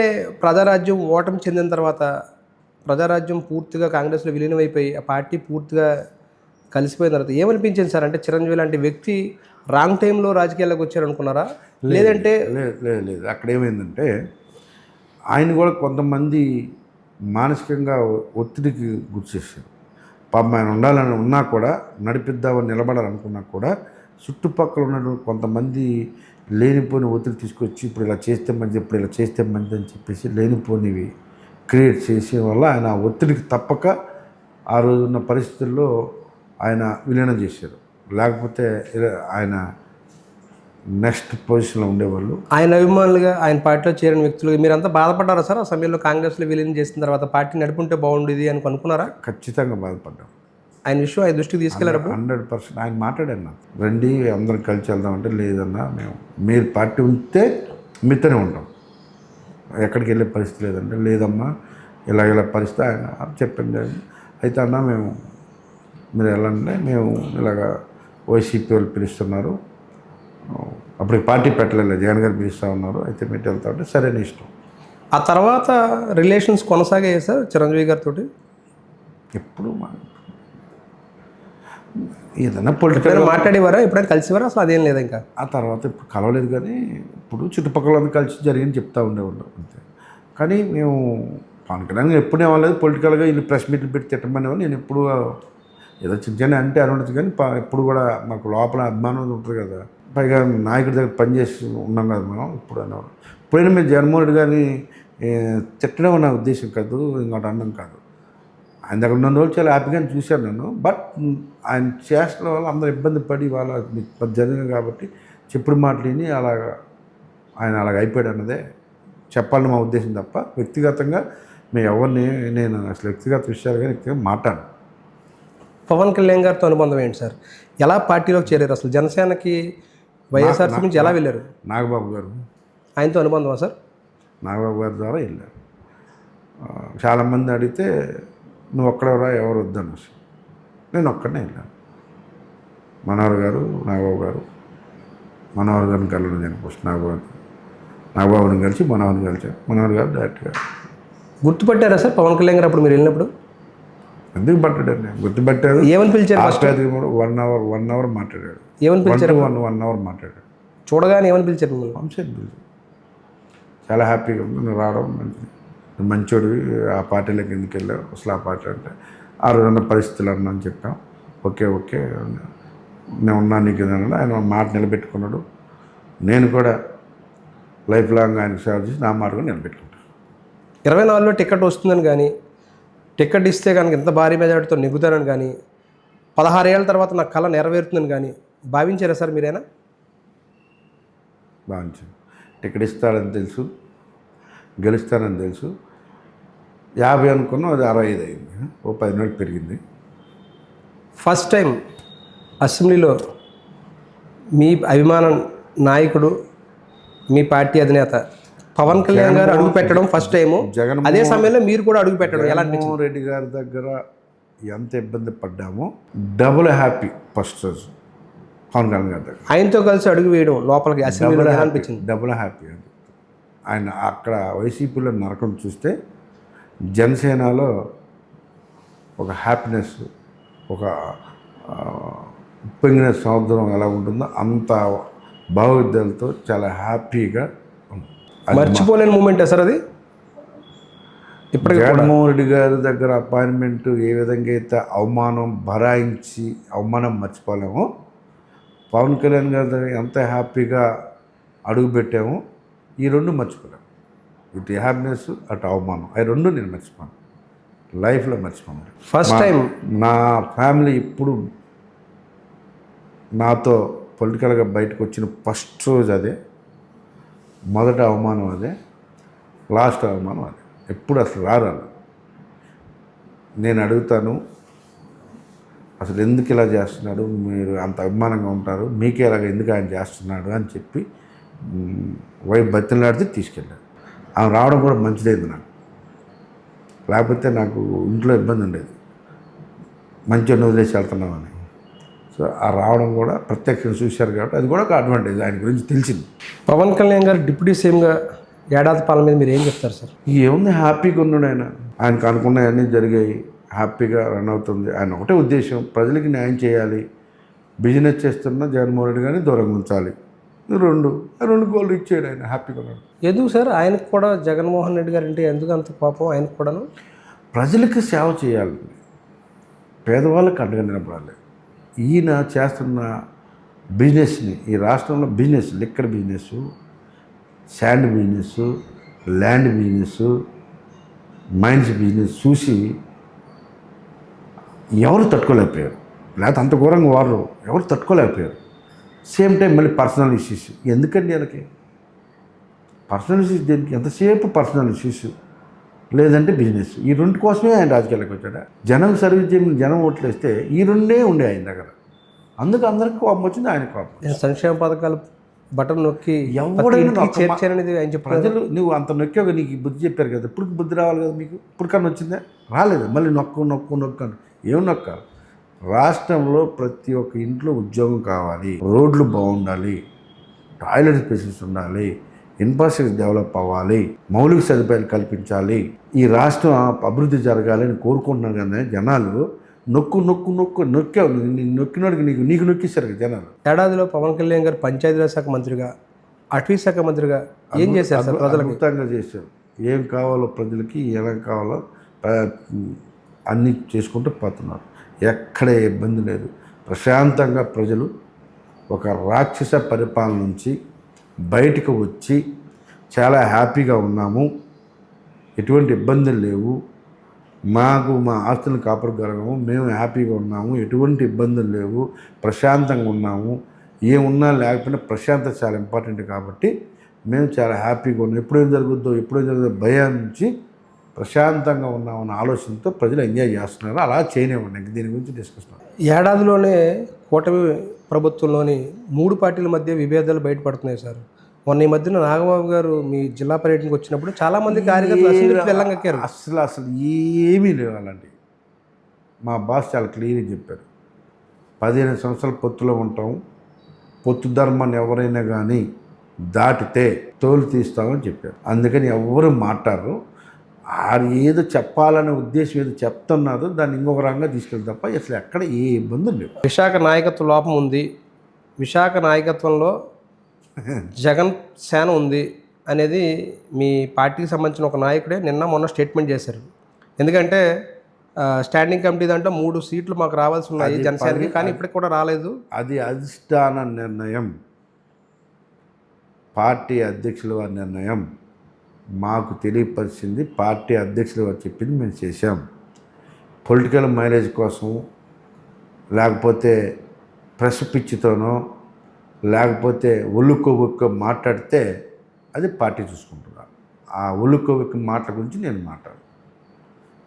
S1: ప్రజారాజ్యం ఓటమి చెందిన తర్వాత ప్రజారాజ్యం పూర్తిగా కాంగ్రెస్లో విలీనమైపోయి ఆ పార్టీ పూర్తిగా కలిసిపోయిన తర్వాత ఏమనిపించింది సార్? అంటే చిరంజీవి లాంటి వ్యక్తి రాంగ్ టైంలో రాజకీయాల్లోకి వచ్చారనుకున్నారా, లేదంటే?
S2: లేదు అక్కడ ఏమైందంటే ఆయన కూడా కొంతమంది మానసికంగా ఒత్తిడికి గురి చేశారు. పాపం ఆయన ఉండాలని ఉన్నా కూడా, నడిపిద్దామని నిలబడాలనుకున్నా కూడా చుట్టుపక్కల ఉన్న కొంతమంది లేనిపోని ఒత్తిడి తీసుకొచ్చి ఇప్పుడు ఇలా చేస్తే మంచిది, ఇప్పుడు ఇలా చేస్తే మంచిది అని చెప్పేసి లేనిపోనివి క్రియేట్ చేసే వల్ల ఆయన ఆ ఒత్తిడికి తప్పక ఆ రోజున్న పరిస్థితుల్లో ఆయన విలీనం చేశారు. లేకపోతే ఆయన నెక్స్ట్ పొజిషన్లో ఉండేవాళ్ళు.
S1: ఆయన అభిమానులుగా, ఆయన పార్టీలో చేరిన వ్యక్తులుగా మీరంతా బాధపడ్డారా సార్? ఆ సమయంలో కాంగ్రెస్లో విలీనం చేసిన తర్వాత పార్టీ నడుపుంటే బాగుండేది అని అనుకున్నారా?
S2: ఖచ్చితంగా బాధపడ్డాం.
S1: ఆయన విషయం ఆయన దృష్టికి తీసుకెళ్లారు?
S2: 100% ఆయన మాట్లాడాను నాకు, రండి అందరం కలిసి వెళ్దామంటే లేదన్నా, మీరు పార్టీ ఉంటే మీతోనే ఉంటాం, ఎక్కడికి వెళ్ళే పరిస్థితి లేదంటే లేదమ్మా ఇలా పరిస్థితి ఆయన చెప్పండి. అయితే అన్నా మీరు వెళ్ళండి, మేము ఇలాగా వైసీపీ వాళ్ళు పిలుస్తున్నారు, అప్పుడు పార్టీ పెట్టలేదు, జగన్ గారు పిలుస్తూ ఉన్నారు, అయితే మీరు వెళ్తా ఉంటే సరే నీ ఇష్టం.
S1: ఆ తర్వాత రిలేషన్స్ కొనసాగాయి సార్ చిరంజీవి గారితో?
S2: ఎప్పుడు ఏదైనా పొలిటికల్
S1: మాట్లాడేవారా, ఎప్పుడైనా కలిసివారా? అసలు అదేం లేదు ఇంకా.
S2: ఆ తర్వాత ఇప్పుడు కలవలేదు, కానీ ఇప్పుడు చుట్టుపక్కల కలిసి జరిగింది చెప్తా ఉండేవాళ్ళం అంతే. కానీ మేము పవన్ కళ్యాణ్ ఎప్పుడు ఏమలేదు, పొలిటికల్గా వీళ్ళు ప్రెస్ మీట్లు పెట్టి తిట్టమనేవాళ్ళు. నేను ఎప్పుడు ఏదో చిన్న అంటే అని ఉండదు, కానీ ఎప్పుడు కూడా మాకు లోపల అభిమానం ఉంటుంది కదా, పైగా నాయకుడి దగ్గర పనిచేసి ఉన్నాం కదా మనం. ఇప్పుడు అనేవారు ఇప్పుడైనా మీరు జగన్మోహన్ రెడ్డి గారిని తిట్టడం నా ఉద్దేశం కాదు, ఇంకోటి అనడం కాదు. ఆయన దగ్గర ఉన్న రోజులు చాలా హ్యాపీగానే చూశాను నేను. బట్ ఆయన చేసిన వాళ్ళు అందరూ ఇబ్బంది పడి వాళ్ళ జరిగింది కాబట్టి చెప్పుడు మాటలని ఆయన అలాగ అయిపోయాడు అన్నదే చెప్పాలని మా ఉద్దేశం తప్ప వ్యక్తిగతంగా మేము ఎవరిని, నేను అసలు వ్యక్తిగత విషయాలు కానీ వ్యక్తిగా మాట్లాడు.
S1: పవన్ కళ్యాణ్ గారితో అనుబంధం ఏంటి సార్? ఎలా పార్టీలోకి చేరారు? అసలు జనసేనకి వైఎస్ఆర్సీ నుంచి ఎలా వెళ్ళారు?
S2: నాగబాబు గారు,
S1: ఆయనతో అనుబంధమా సార్?
S2: నాగబాబు గారి ద్వారా వెళ్ళారు. చాలామంది అడిగితే నువ్వు ఒక్కడెవరా, ఎవరు వద్దాను, నేను ఒక్కడనే వెళ్ళాను. మనోహర్ గారు, నాగబాబు గారు, మనోహర్ గారిని కలవడం నేను ఫస్ట్ నాగబాబుని కలిసి మనోహర్ని కలిసాను. మనోహర్ గారు డైరెక్ట్గా
S1: గుర్తుపట్టారా సార్ పవన్ కళ్యాణ్ గారు అప్పుడు మీరు వెళ్ళినప్పుడు?
S2: ఎందుకు పట్టాడు, గుర్తుపట్టారు.
S1: ఏమని పిలిచారు?
S2: కూడా 1 అవర్ మాట్లాడాడు.
S1: ఏమని పిలిచారు?
S2: 1 అవర్ మాట్లాడాడు.
S1: చూడగానే ఏమని పిలిచారు మిమ్మల్ని?
S2: వంశీని పిలిచారు. చాలా హ్యాపీగా ఉంది నువ్వు రావడం, మంచోడివి, ఆ పార్టీలోకి ఎందుకు వెళ్ళావు అసలు, ఆ పార్టీ అంటే ఆ రోజున్న పరిస్థితులు అన్నాను చెప్పాం. ఓకే నేను ఉన్నా నీకు ఏదన్నా. ఆయన మాట నిలబెట్టుకున్నాడు. నేను కూడా లైఫ్ లాంగ్ ఆయనకు సేవ చేసి నా మాట కూడా నిలబెట్టుకుంటాను.
S1: 24లో టికెట్ వస్తుందని కానీ, టికెట్ ఇస్తే కనుక ఇంత భారీ మెజార్టీతో నెగ్గుతారని కానీ, 16 ఏళ్ళ తర్వాత నా కళ నెరవేరుతుందని కానీ భావించారా సార్ మీరైనా?
S2: భావించాను. టికెట్ ఇస్తాడని తెలుసు, గెలుస్తానని తెలుసు. 50 అనుకున్నాం, అది 65 అయింది. ఓ 10 నెలలు పెరిగింది.
S1: ఫస్ట్ టైం అసెంబ్లీలో మీ అభిమాన నాయకుడు, మీ పార్టీ అధినేత పవన్ కళ్యాణ్ గారు అడుగు పెట్టడం ఫస్ట్ టైము. అదే సమయంలో మీరు కూడా అడుగు పెట్టడం ఎలా అనిపించింది?
S2: జగన్మోహన్ రెడ్డి గారి దగ్గర ఎంత ఇబ్బంది పడ్డామో డబుల్ హ్యాపీ ఫస్ట్ రోజు పవన్ కళ్యాణ్ గారి దగ్గర
S1: ఆయనతో కలిసి అడుగు వేయడం లోపలికి అసెంబ్లీలో ఎలా అనిపించింది?
S2: డబుల్ హ్యాపీ అండి. ఆయన అక్కడ వైసీపీలో నరకం చూస్తే జనసేనలో ఒక హ్యాపీనెస్, ఒక ఉప్పొంగిన సముద్రం ఎలా ఉంటుందో అంత భావోద్వేగాలతో చాలా హ్యాపీగా
S1: మర్చిపోలేని మూమెంట్ సార్ అది. ఇప్పటికీ
S2: జగన్మోహన్ రెడ్డి గారి దగ్గర అపాయింట్మెంట్ ఏ విధంగా అయితే అవమానం మర్చిపోలేమో, పవన్ కళ్యాణ్ గారి దగ్గర ఎంత హ్యాపీగా అడుగుపెట్టామో ఈ రెండు మర్చిపోలేము. ఇటు హ్యాపీనెస్, అటు అవమానం, అవి రెండు నేను మర్చిపోను, లైఫ్లో మర్చిపోను.
S1: ఫస్ట్ టైం
S2: నా ఫ్యామిలీ ఇప్పుడు నాతో పొలిటికల్గా బయటకు వచ్చిన ఫస్ట్ రోజు అదే, మొదట అవమానం అదే, లాస్ట్ అవమానం అదే. ఎప్పుడు అసలు రారు. నేను అడుగుతాను, అసలు ఎందుకు ఇలా చేస్తున్నాడు, మీరు అంత అభిమానంగా ఉంటారు, మీకే ఇలాగ ఎందుకు ఆయన చేస్తున్నాడు అని చెప్పి వైపు బతిలాడితే తీసుకెళ్ళాడు. ఆమె రావడం కూడా మంచిదైంది నాకు, లేకపోతే నాకు ఇంట్లో ఇబ్బంది ఉండేది, మంచిగా వదిలేసి వెళ్తున్నామని. సో ఆ రావడం కూడా ప్రత్యక్షంగా చూశారు కాబట్టి అది కూడా ఒక అడ్వాంటేజ్, ఆయన గురించి తెలిసింది.
S1: పవన్ కళ్యాణ్ గారు డిప్యూటీ సీఎంగా ఏడాది పాలన మీద మీరు ఏం చెప్తారు సార్?
S2: ఏముంది, హ్యాపీగా ఉన్నాడు ఆయనకు అనుకున్నవన్నీ జరిగాయి. హ్యాపీగా రన్ అవుతుంది. ఆయన ఒకటే ఉద్దేశం, ప్రజలకి న్యాయం చేయాలి, బిజినెస్ చేస్తున్న జగన్మోహన్ రెడ్డి గారిని దూరంగా ఉంచాలి. రెండు గోల్ రీచ్ చేయడు, ఆయన హ్యాపీగా ఉన్నాడు.
S1: ఎందుకు సార్ ఆయనకు కూడా జగన్మోహన్ రెడ్డి గారు అంటే ఎందుకు అంత కోపం ఆయనకు కూడాను?
S2: ప్రజలకి సేవ చేయాలి, పేదవాళ్ళకి అండగా నిలబడాలి. ఈయన చేస్తున్న బిజినెస్ని, ఈ రాష్ట్రంలో business, liquor business, sand business, land business, mines business చూసి ఎవరు తట్టుకోలేకపోయారు. లేకపోతే అంత ఘోరంగా వారు ఎవరు తట్టుకోలేకపోయారు. సేమ్ టైం మళ్ళీ పర్సనల్ ఇష్యూస్. ఎందుకండి వాళ్ళకి పర్సనల్ ఇష్యూస్? దేనికి? ఎంతసేపు పర్సనల్ ఇష్యూస్, లేదంటే బిజినెస్. ఈ రెండు కోసమే ఆయన రాజకీయాలకు వచ్చాడు. జనం సర్వీస్ చేయమని జనం ఓట్లు వేస్తే ఈ రెండే ఉండే ఆయన దగ్గర. అందుకు అందరికీ కోపం వచ్చింది, ఆయన కోపం.
S1: సంక్షేమ పథకాలు బటన్ నొక్కి
S2: ఎవడైనా
S1: చేర్చారనేది ఆయన చెప్పారు.
S2: ప్రజలు నువ్వు అంత నొక్కావు, నీకు బుద్ధి చెప్పారు కదా, ఇప్పుడు బుద్ధి రావాలి కదా మీకు. ఇప్పుడు కన్నా వచ్చిందా? రాలేదు. మళ్ళీ నొక్కు ఏం నొక్కాలి? రాష్ట్రంలో ప్రతి ఒక్క ఇంట్లో ఉద్యోగం కావాలి, రోడ్లు బాగుండాలి, టాయిలెట్ స్పేసెస్ ఉండాలి, ఇన్ఫ్రాస్ట్రక్చర్ డెవలప్ అవ్వాలి, మౌలిక సదుపాయాలు కల్పించాలి, ఈ రాష్ట్రం అభివృద్ధి జరగాలని కోరుకుంటున్నారు. కానీ జనాలు నొక్కావు. నొక్కినోడికి నీకు నొక్కిస్తారు జనాలు.
S1: ఏడాదిలో పవన్ కళ్యాణ్ గారు పంచాయతీరాజ్ శాఖ మంత్రిగా, అటవీ శాఖ మంత్రిగా ఏం చేశారు సార్? ప్రజలకు
S2: అద్భుతంగా చేశారు. ఏం కావాలో ప్రజలకి, ఎలా కావాలో అన్నీ చేసుకుంటూ పోతున్నారు. ఎక్కడ ఇబ్బంది లేదు. ప్రశాంతంగా ప్రజలు ఒక రాక్షస పరిపాలన నుంచి బయటకు వచ్చి చాలా హ్యాపీగా ఉన్నాము. ఎటువంటి ఇబ్బందులు లేవు. మాకు మా ఆస్తులను కాపాడుకోగలము, మేము హ్యాపీగా ఉన్నాము, ఎటువంటి ఇబ్బందులు లేవు, ప్రశాంతంగా ఉన్నాము. ఏమున్నా లేకపోయినా ప్రశాంతత చాలా ఇంపార్టెంట్ కాబట్టి మేము చాలా హ్యాపీగా ఉన్నాం. ఎప్పుడేం జరుగుతుందో భయం నుంచి ప్రశాంతంగా ఉన్నామన్న ఆలోచనతో ప్రజలు ఎంజాయ్ చేస్తున్నారు. అలా చేయనివ్వండి, దీని గురించి డిస్కషన్.
S1: ఏడాదిలోనే కూటమి ప్రభుత్వంలోని 3 పార్టీల మధ్య విభేదాలు బయటపడుతున్నాయి సార్. మొన్న ఈ మధ్యన నాగబాబు గారు మీ జిల్లా పర్యటనకు వచ్చినప్పుడు చాలామంది కార్యకర్తలు వెళ్ళంగక్కారు.
S2: అసలు ఏమీ లేవు అలాంటి. మా బాస్ చాలా క్లియర్గా చెప్పారు, 15 సంవత్సరాల పొత్తులో ఉంటాం, పొత్తు ధర్మాన్ని ఎవరైనా కానీ దాటితే తోలు తీస్తామని చెప్పారు. అందుకని ఎవరు మాట్లాడరు. ఏదో చెప్పాలనే ఉద్దేశం ఏదో చెప్తున్నారో దాన్ని ఇంకొక రంగా తీసుకెళ్ళి తప్ప అసలు ఎక్కడ ఏ ఇబ్బందులు లేవు.
S1: విశాఖ నాయకత్వ లోపం ఉంది, విశాఖ నాయకత్వంలో జగన్ సేన ఉంది అనేది మీ పార్టీకి సంబంధించిన ఒక నాయకుడే మొన్న స్టేట్మెంట్ చేశారు. ఎందుకంటే స్టాండింగ్ కమిటీ దాంట్లో 3 సీట్లు మాకు రావాల్సి ఉన్నాయి జనసేనకి, కానీ ఇప్పటికి కూడా రాలేదు.
S2: అది అధిష్టాన నిర్ణయం, పార్టీ అధ్యక్షుల వారి నిర్ణయం. మాకు తెలియపరిచింది పార్టీ అధ్యక్షులు వారు చెప్పింది మేము చేశాం. పొలిటికల్ మైలేజ్ కోసం, లేకపోతే ప్రెస్ పిచ్చితోనో, లేకపోతే ఒళ్ళుకోబొక్క మాట్లాడితే అది పార్టీ చూసుకుంటున్నారు. ఆ ఒళ్ళుకోబొక్క మాటల గురించి నేను మాట్లాడు.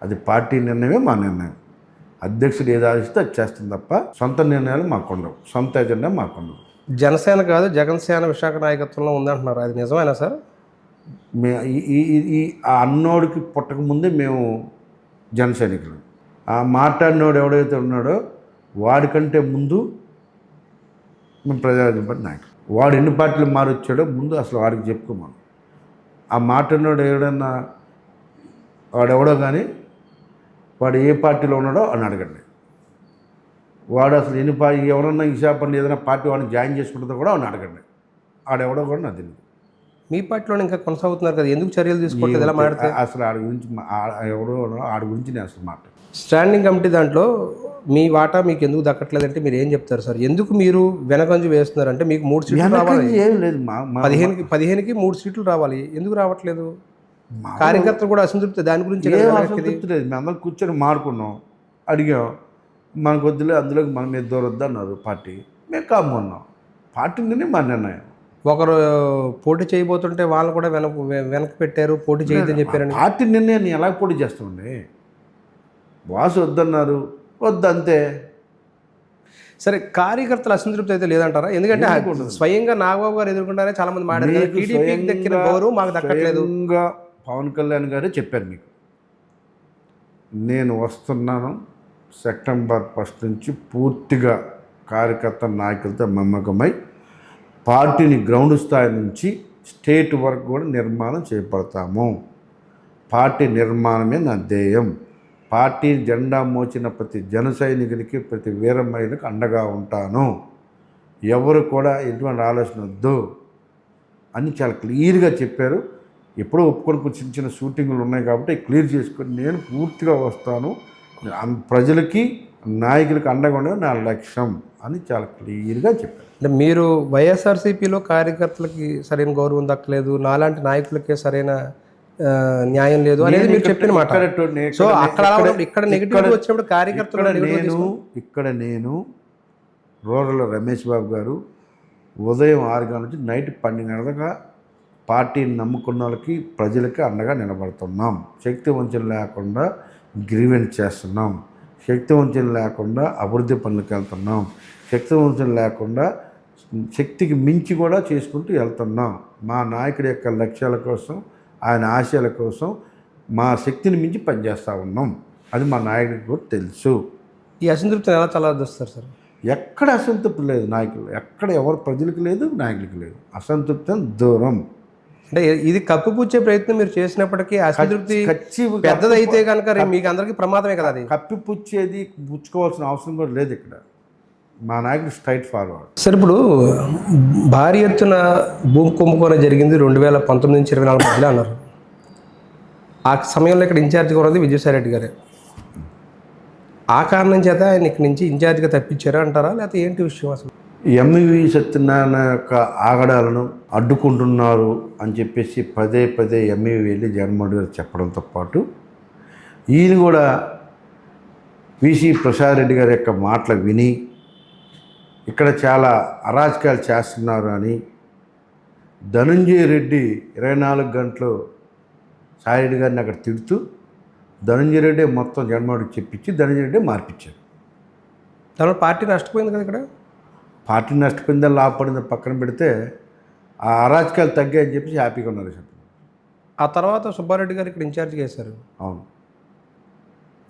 S2: అది పార్టీ నిర్ణయమే, మా నిర్ణయం. అధ్యక్షుడు ఏది ఆలోచిస్తే అది చేస్తుంది తప్ప సొంత నిర్ణయాలు మాకుండవు, సొంత ఎజెండా మాకుండవు.
S1: జనసేన కాదు జగన్ సేన విశాఖ నాయకత్వంలో ఉందంటున్నారు, అది నిజమేనా సార్?
S2: ఆ అన్నోడికి పుట్టకముందే మేము జన సైనికులు. ఆ మాట్లాడినోడు ఎవడైతే ఉన్నాడో వాడికంటే ముందు మేము ప్రజారాజ్యం పార్టీ నాయకులు. వాడు ఎన్ని పార్టీలు మారొచ్చాడో ముందు అసలు వాడికి చెప్పుకోమను. ఆ మాట్లాడినోడు ఎవడన్నా వాడెవడో కానీ వాడు ఏ పార్టీలో ఉన్నాడో అని అడగండి. వాడు అసలు ఎన్ని ఎవరన్నా విశాఖపట్నం ఏదైనా పార్టీ వాడిని జాయిన్ చేసుకుంటుందో కూడా వాడిని అడగండి. ఆడెవడో కూడా నాకు తెలియదు.
S1: మీ పార్టీలో ఇంకా కొనసాగుతున్నారు కదా, ఎందుకు చర్యలు తీసుకోవట్లేదు? ఎలా మాట్లాడితే
S2: అసలు ఆడి గురించి ఆడి గురించి నేను అసలు మాట్లాడు.
S1: స్టాండింగ్ కమిటీ దాంట్లో మీ వాటా మీకు ఎందుకు దక్కట్లేదంటే మీరు ఏం చెప్తారు సార్? ఎందుకు మీరు వెనకంజు వేస్తున్నారంటే మీకు 3 సీట్లు రావాలి,
S2: ఏం లేదు,
S1: 15కి 3 సీట్లు రావాలి, ఎందుకు రావట్లేదు? కార్యకర్తలు కూడా అసంతృప్తి, దాని గురించి
S2: అసంతృప్తి లేదు. మేము అందరం కూర్చొని మారుకున్నాం, అడిగాం, మనకు వద్దులే, అందులోకి మనం మీద దూరొద్దు అన్నారు పార్టీ. మేము కామ్మున్నాం. పార్టీ నుండి మా నిర్ణయం.
S1: ఒకరు పోటీ చేయబోతుంటే వాళ్ళు కూడా వెనక్కి పెట్టారు, పోటీ చేయొద్దని చెప్పారని.
S2: పార్టీ నిర్ణయాన్ని ఎలా పోటీ చేస్తామండి? బాస్ వద్దన్నారు, వద్దంతే.
S1: సరే, కార్యకర్తల అసంతృప్తి అయితే లేదంటారా? ఎందుకంటే స్వయంగా నాగబాబు గారు ఎదుర్కొంటారే చాలా మంది మాట్లాడారు, టీడీపీకి దక్కిన గౌరవం మాకు దక్కట్లేదు.
S2: పవన్ కళ్యాణ్ గారే చెప్పారు మీకు, నేను వస్తున్నాను సెప్టెంబర్ 1 నుంచి పూర్తిగా కార్యకర్త నాయకులతో మమ్మకమై పార్టీని గ్రౌండ్ స్థాయి నుంచి స్టేట్ వరకు కూడా నిర్మాణం చేపడతాము. పార్టీ నిర్మాణమే నా ధ్యేయం. పార్టీ జెండా మోచిన ప్రతి జన సైనికునికి, ప్రతి వీర మహిళకి అండగా ఉంటాను. ఎవరు కూడా ఎటువంటి ఆలోచన వద్దు అని చాలా క్లియర్గా చెప్పారు. ఎప్పుడో ఒప్పుకొని చిన్న చిన్న షూటింగ్లు ఉన్నాయి కాబట్టి క్లియర్ చేసుకొని నేను పూర్తిగా వస్తాను, ప్రజలకి నాయకులకి అండగా ఉండడం నా లక్ష్యం అని చాలా క్లియర్గా చెప్పారు.
S1: అంటే మీరు వైఎస్ఆర్సీపీలో కార్యకర్తలకి సరైన గౌరవం దక్కలేదు, నాలాంటి నాయకులకే సరైన న్యాయం లేదు అనేది మీరు చెప్పిన మాట. సో అక్కడ ఇక్కడ నెగిటివ్ వచ్చినప్పుడు కార్యకర్తలు
S2: ఇక్కడ నేను రూరల్ రమేష్ బాబు గారు ఉదయం 6 గంటల నుంచి నైట్ 12 గంటలుగా పార్టీని నమ్ముకున్న వాళ్ళకి, ప్రజలకి అండగా నిలబడుతున్నాం. శక్తి వంచన లేకుండా గ్రీవెన్స్ చేస్తున్నాం, శక్తి వంచన లేకుండా అభివృద్ధి పనులకు వెళ్తున్నాం, శక్తి వంచన లేకుండా శక్తికి మించి కూడా చేసుకుంటూ వెళ్తున్నాం. మా నాయకుడి యొక్క లక్ష్యాల కోసం, ఆయన ఆశయాల కోసం మా శక్తిని మించి పనిచేస్తూ ఉన్నాం. అది మా నాయకుడికి కూడా తెలుసు.
S1: ఈ అసంతృప్తిని ఎలా చల్లదిస్తారు సార్?
S2: ఎక్కడ అసంతృప్తి లేదు నాయకులు, ఎక్కడ ఎవరు ప్రజలకు లేదు, నాయకులకి లేదు. అసంతృప్తి దూరం.
S1: అంటే ఇది కప్పిపుచ్చే ప్రయత్నం మీరు చేసినప్పటికీ అసంతృప్తి పెద్దదైతే కనుక మీకు అందరికీ ప్రమాదమే కదా. అది
S2: కప్పిపుచ్చేది పుచ్చుకోవాల్సిన అవసరం కూడా లేదు ఇక్కడ. మా నాయకుడు స్ట్రైట్ ఫార్వర్డ్.
S1: సార్ ఇప్పుడు భారీ ఎత్తున భూమి కుంభకోణం జరిగింది 2019 నుంచి 24 మధ్యలో అన్నారు. ఆ సమయంలో ఇక్కడ ఇన్ఛార్జిగా ఉన్నది విజయసాయిరెడ్డి గారే. ఆ కారణం చేత ఆయన ఇక్కడి నుంచి ఇన్ఛార్జిగా తప్పించారా అంటారా, లేకపోతే ఏంటి విషయం అసలు?
S2: ఎంవి సత్యనారాయణ యొక్క ఆగడాలను అడ్డుకుంటున్నారు అని చెప్పేసి పదే పదే ఎంవి వెళ్ళి జగన్మోహన్ గారు చెప్పడంతో పాటు ఈయన కూడా విసి ప్రసాద్ రెడ్డి గారి యొక్క మాటలు విని ఇక్కడ చాలా అరాచకాలు చేస్తున్నారు అని ధనంజయ రెడ్డి 24 గంటలు సాయిరెడ్డి గారిని అక్కడ తిడుతూ ధనంజయ రెడ్డి మొత్తం జగన్మోహన్కి చెప్పించి ధనంజయ రెడ్డి మార్పించారు.
S1: దానివల్ల పార్టీ నష్టపోయింది కదా. ఇక్కడ
S2: పార్టీ నష్టపోయిందని లాభపడిందని పక్కన పెడితే ఆ అరాచకాలు తగ్గాయని చెప్పేసి హ్యాపీగా ఉన్నారు సార్.
S1: ఆ తర్వాత సుబ్బారెడ్డి గారు ఇక్కడ ఇన్ఛార్జ్గా వేశారు.
S2: అవును.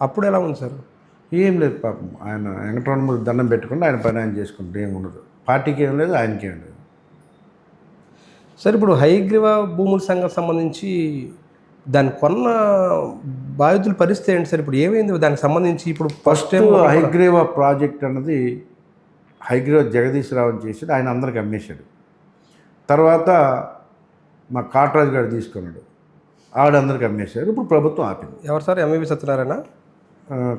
S1: అప్పుడు ఎలా ఉంది సార్?
S2: ఏం లేదు పాపం, ఆయన వెంకటరమణ దండం పెట్టుకుంటే ఆయన పని ఆయన చేసుకుంటే ఏముండదు. పార్టీకి ఏం లేదు, ఆయనకి ఏం లేదు.
S1: సార్ ఇప్పుడు హయగ్రీవ భూముల సంఘం సంబంధించి దాన్ని కొన్న బాధితుల పరిస్థితి ఏంటి సార్? ఇప్పుడు ఏమైంది దానికి సంబంధించి? ఇప్పుడు ఫస్ట్
S2: హయగ్రీవ ప్రాజెక్ట్ అన్నది హయగ్రీవ జగదీశ్వరరావు చేసి ఆయన అందరికి అమ్మేశాడు. తర్వాత మా కాటరాజు గారు తీసుకున్నాడు, ఆవిడందరికి అమ్మేశారు. ఇప్పుడు ప్రభుత్వం ఆపింది.
S1: ఎవరు సార్? ఎంవి సత్యనారాయణ,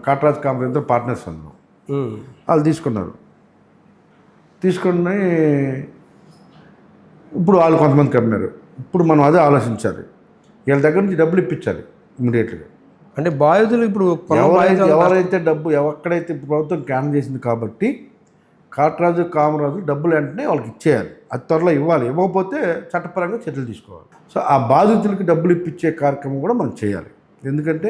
S2: కాటరాజు కాంపనీ ఇద్దరు పార్ట్నర్స్ అన్నారు. వాళ్ళు తీసుకుని ఇప్పుడు వాళ్ళు కొంతమందికి అమ్మారు. ఇప్పుడు మనం అదే ఆలోచించాలి, వీళ్ళ దగ్గర నుంచి డబ్బులు ఇప్పించాలి ఇమీడియట్గా.
S1: అంటే బాధితులు ఇప్పుడు
S2: ఎవరైతే డబ్బు ఎక్కడైతే ప్రభుత్వం క్యాన్ చేసింది కాబట్టి కాటరాజు కామరాజు డబ్బులు వెంటనే వాళ్ళకి ఇచ్చేయాలి, అది త్వరలో ఇవ్వాలి. ఇవ్వకపోతే చట్టపరంగా చర్యలు తీసుకోవాలి. సో ఆ బాధితులకి డబ్బులు ఇప్పించే కార్యక్రమం కూడా మనం చేయాలి. ఎందుకంటే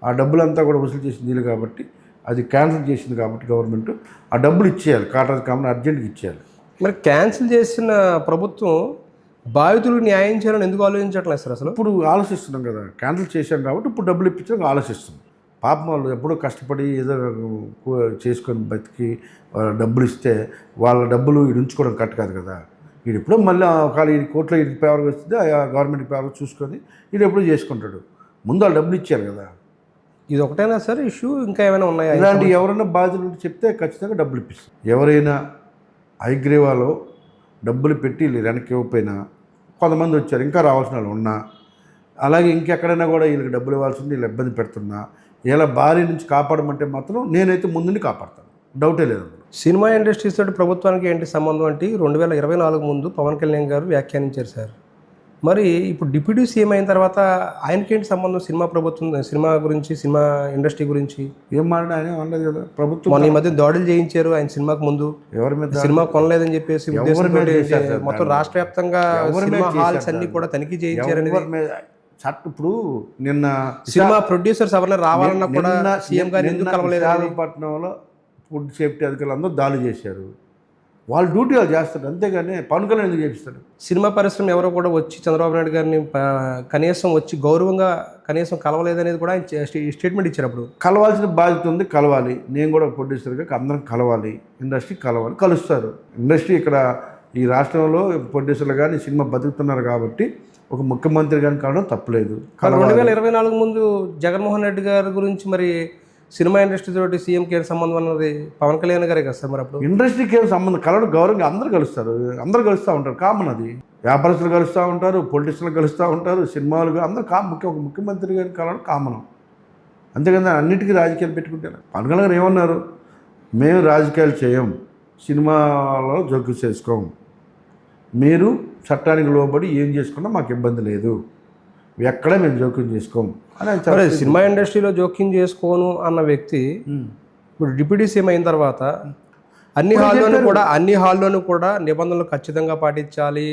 S2: ఆ డబ్బులంతా కూడా వసూలు చేసింది వీళ్ళు కాబట్టి, అది క్యాన్సిల్ చేసింది కాబట్టి గవర్నమెంట్ ఆ డబ్బులు ఇచ్చేయాలి. కాటరాజు కామరాజు అర్జెంట్గా ఇచ్చేయాలి.
S1: మరి క్యాన్సిల్ చేసిన ప్రభుత్వం బాధితులకు న్యాయం చేయాలని ఎందుకు ఆలోచించట్లేదు సార్? అసలు
S2: ఇప్పుడు ఆలోచిస్తున్నాం కదా, క్యాన్సిల్ చేశాం కాబట్టి ఇప్పుడు డబ్బులు ఇప్పించడానికి ఆలోచిస్తున్నాం. పాపం వాళ్ళు ఎప్పుడో కష్టపడి ఏదో చేసుకొని బతికి డబ్బులు ఇస్తే వాళ్ళ డబ్బులు వీడు ఉంచుకోవడం కరెక్ట్ కాదు కదా. వీడు ఎప్పుడో మళ్ళీ ఒకవేళ ఈ కోర్టులో ఇది ఫేవర్గా వస్తుంది, గవర్నమెంట్ ఫేవర్గా చూసుకొని వీడు ఎప్పుడూ చేసుకుంటాడు. ముందు వాళ్ళు డబ్బులు ఇచ్చారు కదా.
S1: ఇది ఒకటైనా సార్ ఇష్యూ, ఇంకా ఏమైనా ఉన్నాయా?
S2: ఇలాంటి ఎవరైనా బాధ్యులు చెప్తే ఖచ్చితంగా డబ్బులు ఇప్పిస్తారు. ఎవరైనా హయగ్రీవాలో డబ్బులు పెట్టి వీళ్ళు వెనక్కి ఇవ్వకపోయినా, కొంతమంది వచ్చారు ఇంకా రావాల్సిన వాళ్ళు ఉన్నా, అలాగే ఇంకెక్కడైనా కూడా వీళ్ళకి డబ్బులు ఇవ్వాల్సింది వీళ్ళు ఇబ్బంది పెడుతున్నా, ఇలా భారీ నుంచి కాపాడమంటే మాత్రం నేనైతే ముందుని కాపాడతాను, డౌటే లేదు.
S1: సినిమా ఇండస్ట్రీస్ తోటి ప్రభుత్వానికి ఏంటి సంబంధం అంటే 2024 ముందు పవన్ కళ్యాణ్ గారు వ్యాఖ్యానించారు సార్. మరి ఇప్పుడు డిప్యూటీ సీఎం అయిన తర్వాత ఆయనకేంటి సంబంధం సినిమా గురించి, సినిమా ఇండస్ట్రీ గురించి?
S2: ఏం మాట్లాడి ఆయన అనలేదు కదా. ప్రభుత్వం
S1: మొన్న ఈ మధ్య దాడులు చేయించారు ఆయన సినిమాకు ముందు.
S2: ఎవరి మీద?
S1: సినిమా కొనలేదని చెప్పేసి మొత్తం రాష్ట్ర వ్యాప్తంగా సినిమా హాల్స్ అన్ని కూడా తనిఖీ చేయించారని.
S2: ఇప్పుడు నిన్న
S1: సినిమా ప్రొడ్యూసర్స్ ఎవరైనా రావాలన్నా కూడా సీఎం గారు ఎందుకు కలవలేదు?
S2: విశాఖపట్నంలో ఫుడ్ సేఫ్టీ అధికారులు అందరూ దాడులు చేశారు. వాళ్ళు డ్యూటీ వాళ్ళు చేస్తారు, అంతేగాని పవన్ కళ్యాణ్ ఎందుకు చేపిస్తాడు?
S1: సినిమా పరిశ్రమ ఎవరో కూడా వచ్చి చంద్రబాబు నాయుడు గారిని కనీసం వచ్చి గౌరవంగా కనీసం కలవలేదనేది కూడా ఆయన స్టేట్మెంట్ ఇచ్చారు. అప్పుడు
S2: కలవాల్సిన బాధ్యత ఉంది, కలవాలి. నేను కూడా ప్రొడ్యూసర్గా అందరం కలవాలి, ఇండస్ట్రీ కలవాలి, కలుస్తారు. ఇండస్ట్రీ ఇక్కడ ఈ రాష్ట్రంలో ప్రొడ్యూసర్లు కానీ సినిమా బతుకుతున్నారు కాబట్టి ఒక ముఖ్యమంత్రి గారిని కలవడం తప్పలేదు.
S1: 2024 ముందు జగన్మోహన్ రెడ్డి గారి గురించి మరి సినిమా ఇండస్ట్రీ తోటి సీఎంకి ఏం సంబంధం అన్నది పవన్ కళ్యాణ్ గారే కదా సార్ మరి అప్పుడు.
S2: ఇండస్ట్రీకి ఏం సంబంధం, కలవడం గౌరవంగా అందరూ కలుస్తారు, అందరూ కలుస్తూ ఉంటారు, కామన్ అది. వ్యాపారస్తులు కలుస్తూ ఉంటారు, పొలిటీషియన్లు కలుస్తూ ఉంటారు, సినిమాలు అందరూ ఒక ముఖ్యమంత్రి గారిని కలవడం కామన్. అంతేకాదు అన్నిటికీ రాజకీయాలు పెట్టుకుంటారు. పవన్ కళ్యాణ్ గారు ఏమన్నారు, మేము రాజకీయాలు చేయం, సినిమాలో జోక్యం చేసుకోం, మీరు చట్టానికి లోబడి ఏం చేసుకున్నా మాకు ఇబ్బంది లేదు, ఎక్కడే మేము జోక్యం చేసుకోం అని.
S1: సినిమా ఇండస్ట్రీలో జోక్యం చేసుకోను అన్న వ్యక్తి ఇప్పుడు డిప్యూటీ సీఎం అయిన తర్వాత అన్ని హాల్లోనూ కూడా నిబంధనలు ఖచ్చితంగా పాటించాలి,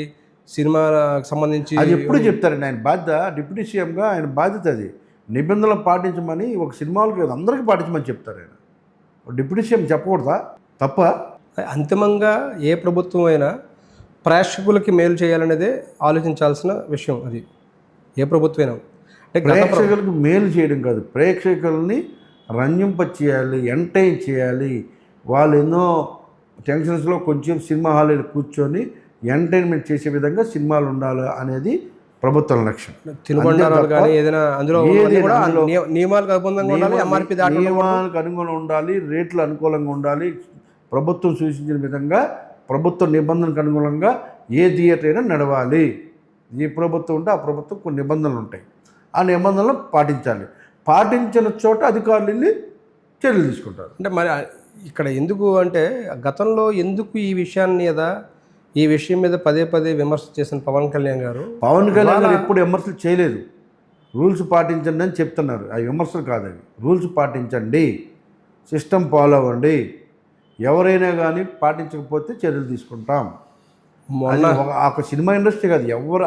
S1: సినిమాకి సంబంధించి
S2: అది ఎప్పుడు చెప్తారండి. ఆయన బాధ్యత, డిప్యూటీ సీఎంగా ఆయన బాధ్యత అది. నిబంధనలు పాటించమని ఒక సినిమాలకు అందరికీ పాటించమని చెప్తారు ఆయన. డిప్యూటీ సీఎం చెప్పకూడదా? తప్ప.
S1: అంతిమంగా ఏ ప్రభుత్వం అయినా ప్రేక్షకులకి మేలు చేయాలనేదే ఆలోచించాల్సిన విషయం. అది ఏ ప్రభుత్వమైనా
S2: ప్రేక్షకులకు మేలు చేయడం కాదు, ప్రేక్షకుల్ని రంజింపచేయాలి, ఎంటర్టైన్ చేయాలి. వాళ్ళు ఎన్నో టెన్షన్స్లో కొంచెం సినిమా హాల్లో కూర్చొని ఎంటర్టైన్మెంట్ చేసే విధంగా సినిమాలు ఉండాలి అనేది ప్రభుత్వం లక్ష్యం.
S1: తినుబండారాలు కానీ ఏదైనా అందులో నియమాలకు
S2: అనుగుణంగా ఉండాలి, రేట్లు అనుకూలంగా ఉండాలి. ప్రభుత్వం సూచించిన విధంగా, ప్రభుత్వ నిబంధనలకు అనుగుణంగా ఏ థియేటర్ అయినా నడవాలి. ఏ ప్రభుత్వం ఉంటే ఆ ప్రభుత్వం కొన్ని నిబంధనలు ఉంటాయి, ఆ నిబంధనలు పాటించాలి. పాటించిన చోట అధికారులు వెళ్ళి చర్యలు తీసుకుంటారు.
S1: అంటే మరి ఇక్కడ ఎందుకు అంటే గతంలో ఎందుకు ఈ విషయం మీద పదే పదే విమర్శ చేసిన పవన్ కళ్యాణ్ గారు
S2: ఎప్పుడు విమర్శలు చేయలేదు. రూల్స్ పాటించండి అని చెప్తున్నారు. అవి విమర్శలు కాదు, అవి రూల్స్ పాటించండి, సిస్టమ్ ఫాలో అవ్వండి, ఎవరైనా కానీ పాటించకపోతే చర్యలు తీసుకుంటాం. ఒక సినిమా ఇండస్ట్రీ కాదు,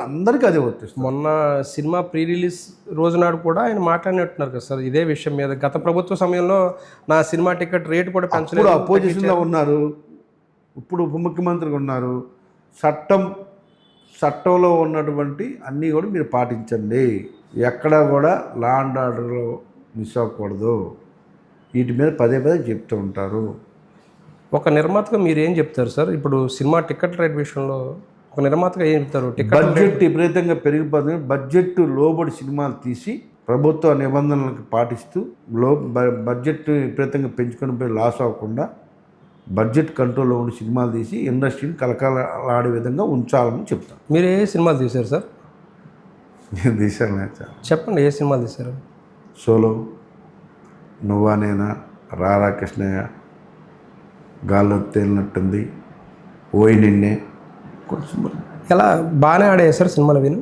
S2: అందరికీ అదే వర్తిస్తుంది.
S1: మొన్న సినిమా ప్రీ రిలీజ్ రోజు నాడు కూడా ఆయన మాట్లాడినట్టున్నారు కదా సార్ ఇదే విషయం మీద. గత ప్రభుత్వ సమయంలో నా సినిమా టికెట్ రేటు కూడా పెంచలేదు,
S2: అపోజిషన్లో ఉన్నారు, ఇప్పుడు ఉప ముఖ్యమంత్రిగా ఉన్నారు. చట్టంలో ఉన్నటువంటి అన్నీ కూడా మీరు పాటించండి, ఎక్కడా కూడా లా అండ్ ఆర్డర్లో మిస్ అవ్వకూడదు, వీటి మీద పదే పదే చెప్తూ ఉంటారు.
S1: ఒక నిర్మాతగా మీరు ఏం చెప్తారు సార్? ఇప్పుడు సినిమా టికెట్ రేట్ విషయంలో ఒక నిర్మాతగా ఏం చెప్తారు?
S2: బడ్జెట్ విపరీతంగా పెరిగిపోతుంది, బడ్జెట్ లోబడి సినిమాలు తీసి ప్రభుత్వ నిబంధనలకు పాటిస్తూ బడ్జెట్ విపరీతంగా పెంచుకొని పోయి లాస్ అవ్వకుండా బడ్జెట్ కంట్రోల్లో ఉండి సినిమాలు తీసి ఇండస్ట్రీని కలకలాడే విధంగా ఉంచాలని చెప్తాను.
S1: మీరు ఏ సినిమాలు తీశారు సార్?
S2: నేను తీశాను.
S1: చెప్పండి, ఏ సినిమాలు తీశారు?
S2: సోలో, నువ్వా నేనా, రారా కృష్ణయ్య, గాల్లో తేలినట్టుంది, ఓయి నిన్నే,
S1: ఎలా బాగానే ఆడే సార్ సినిమాలు విను.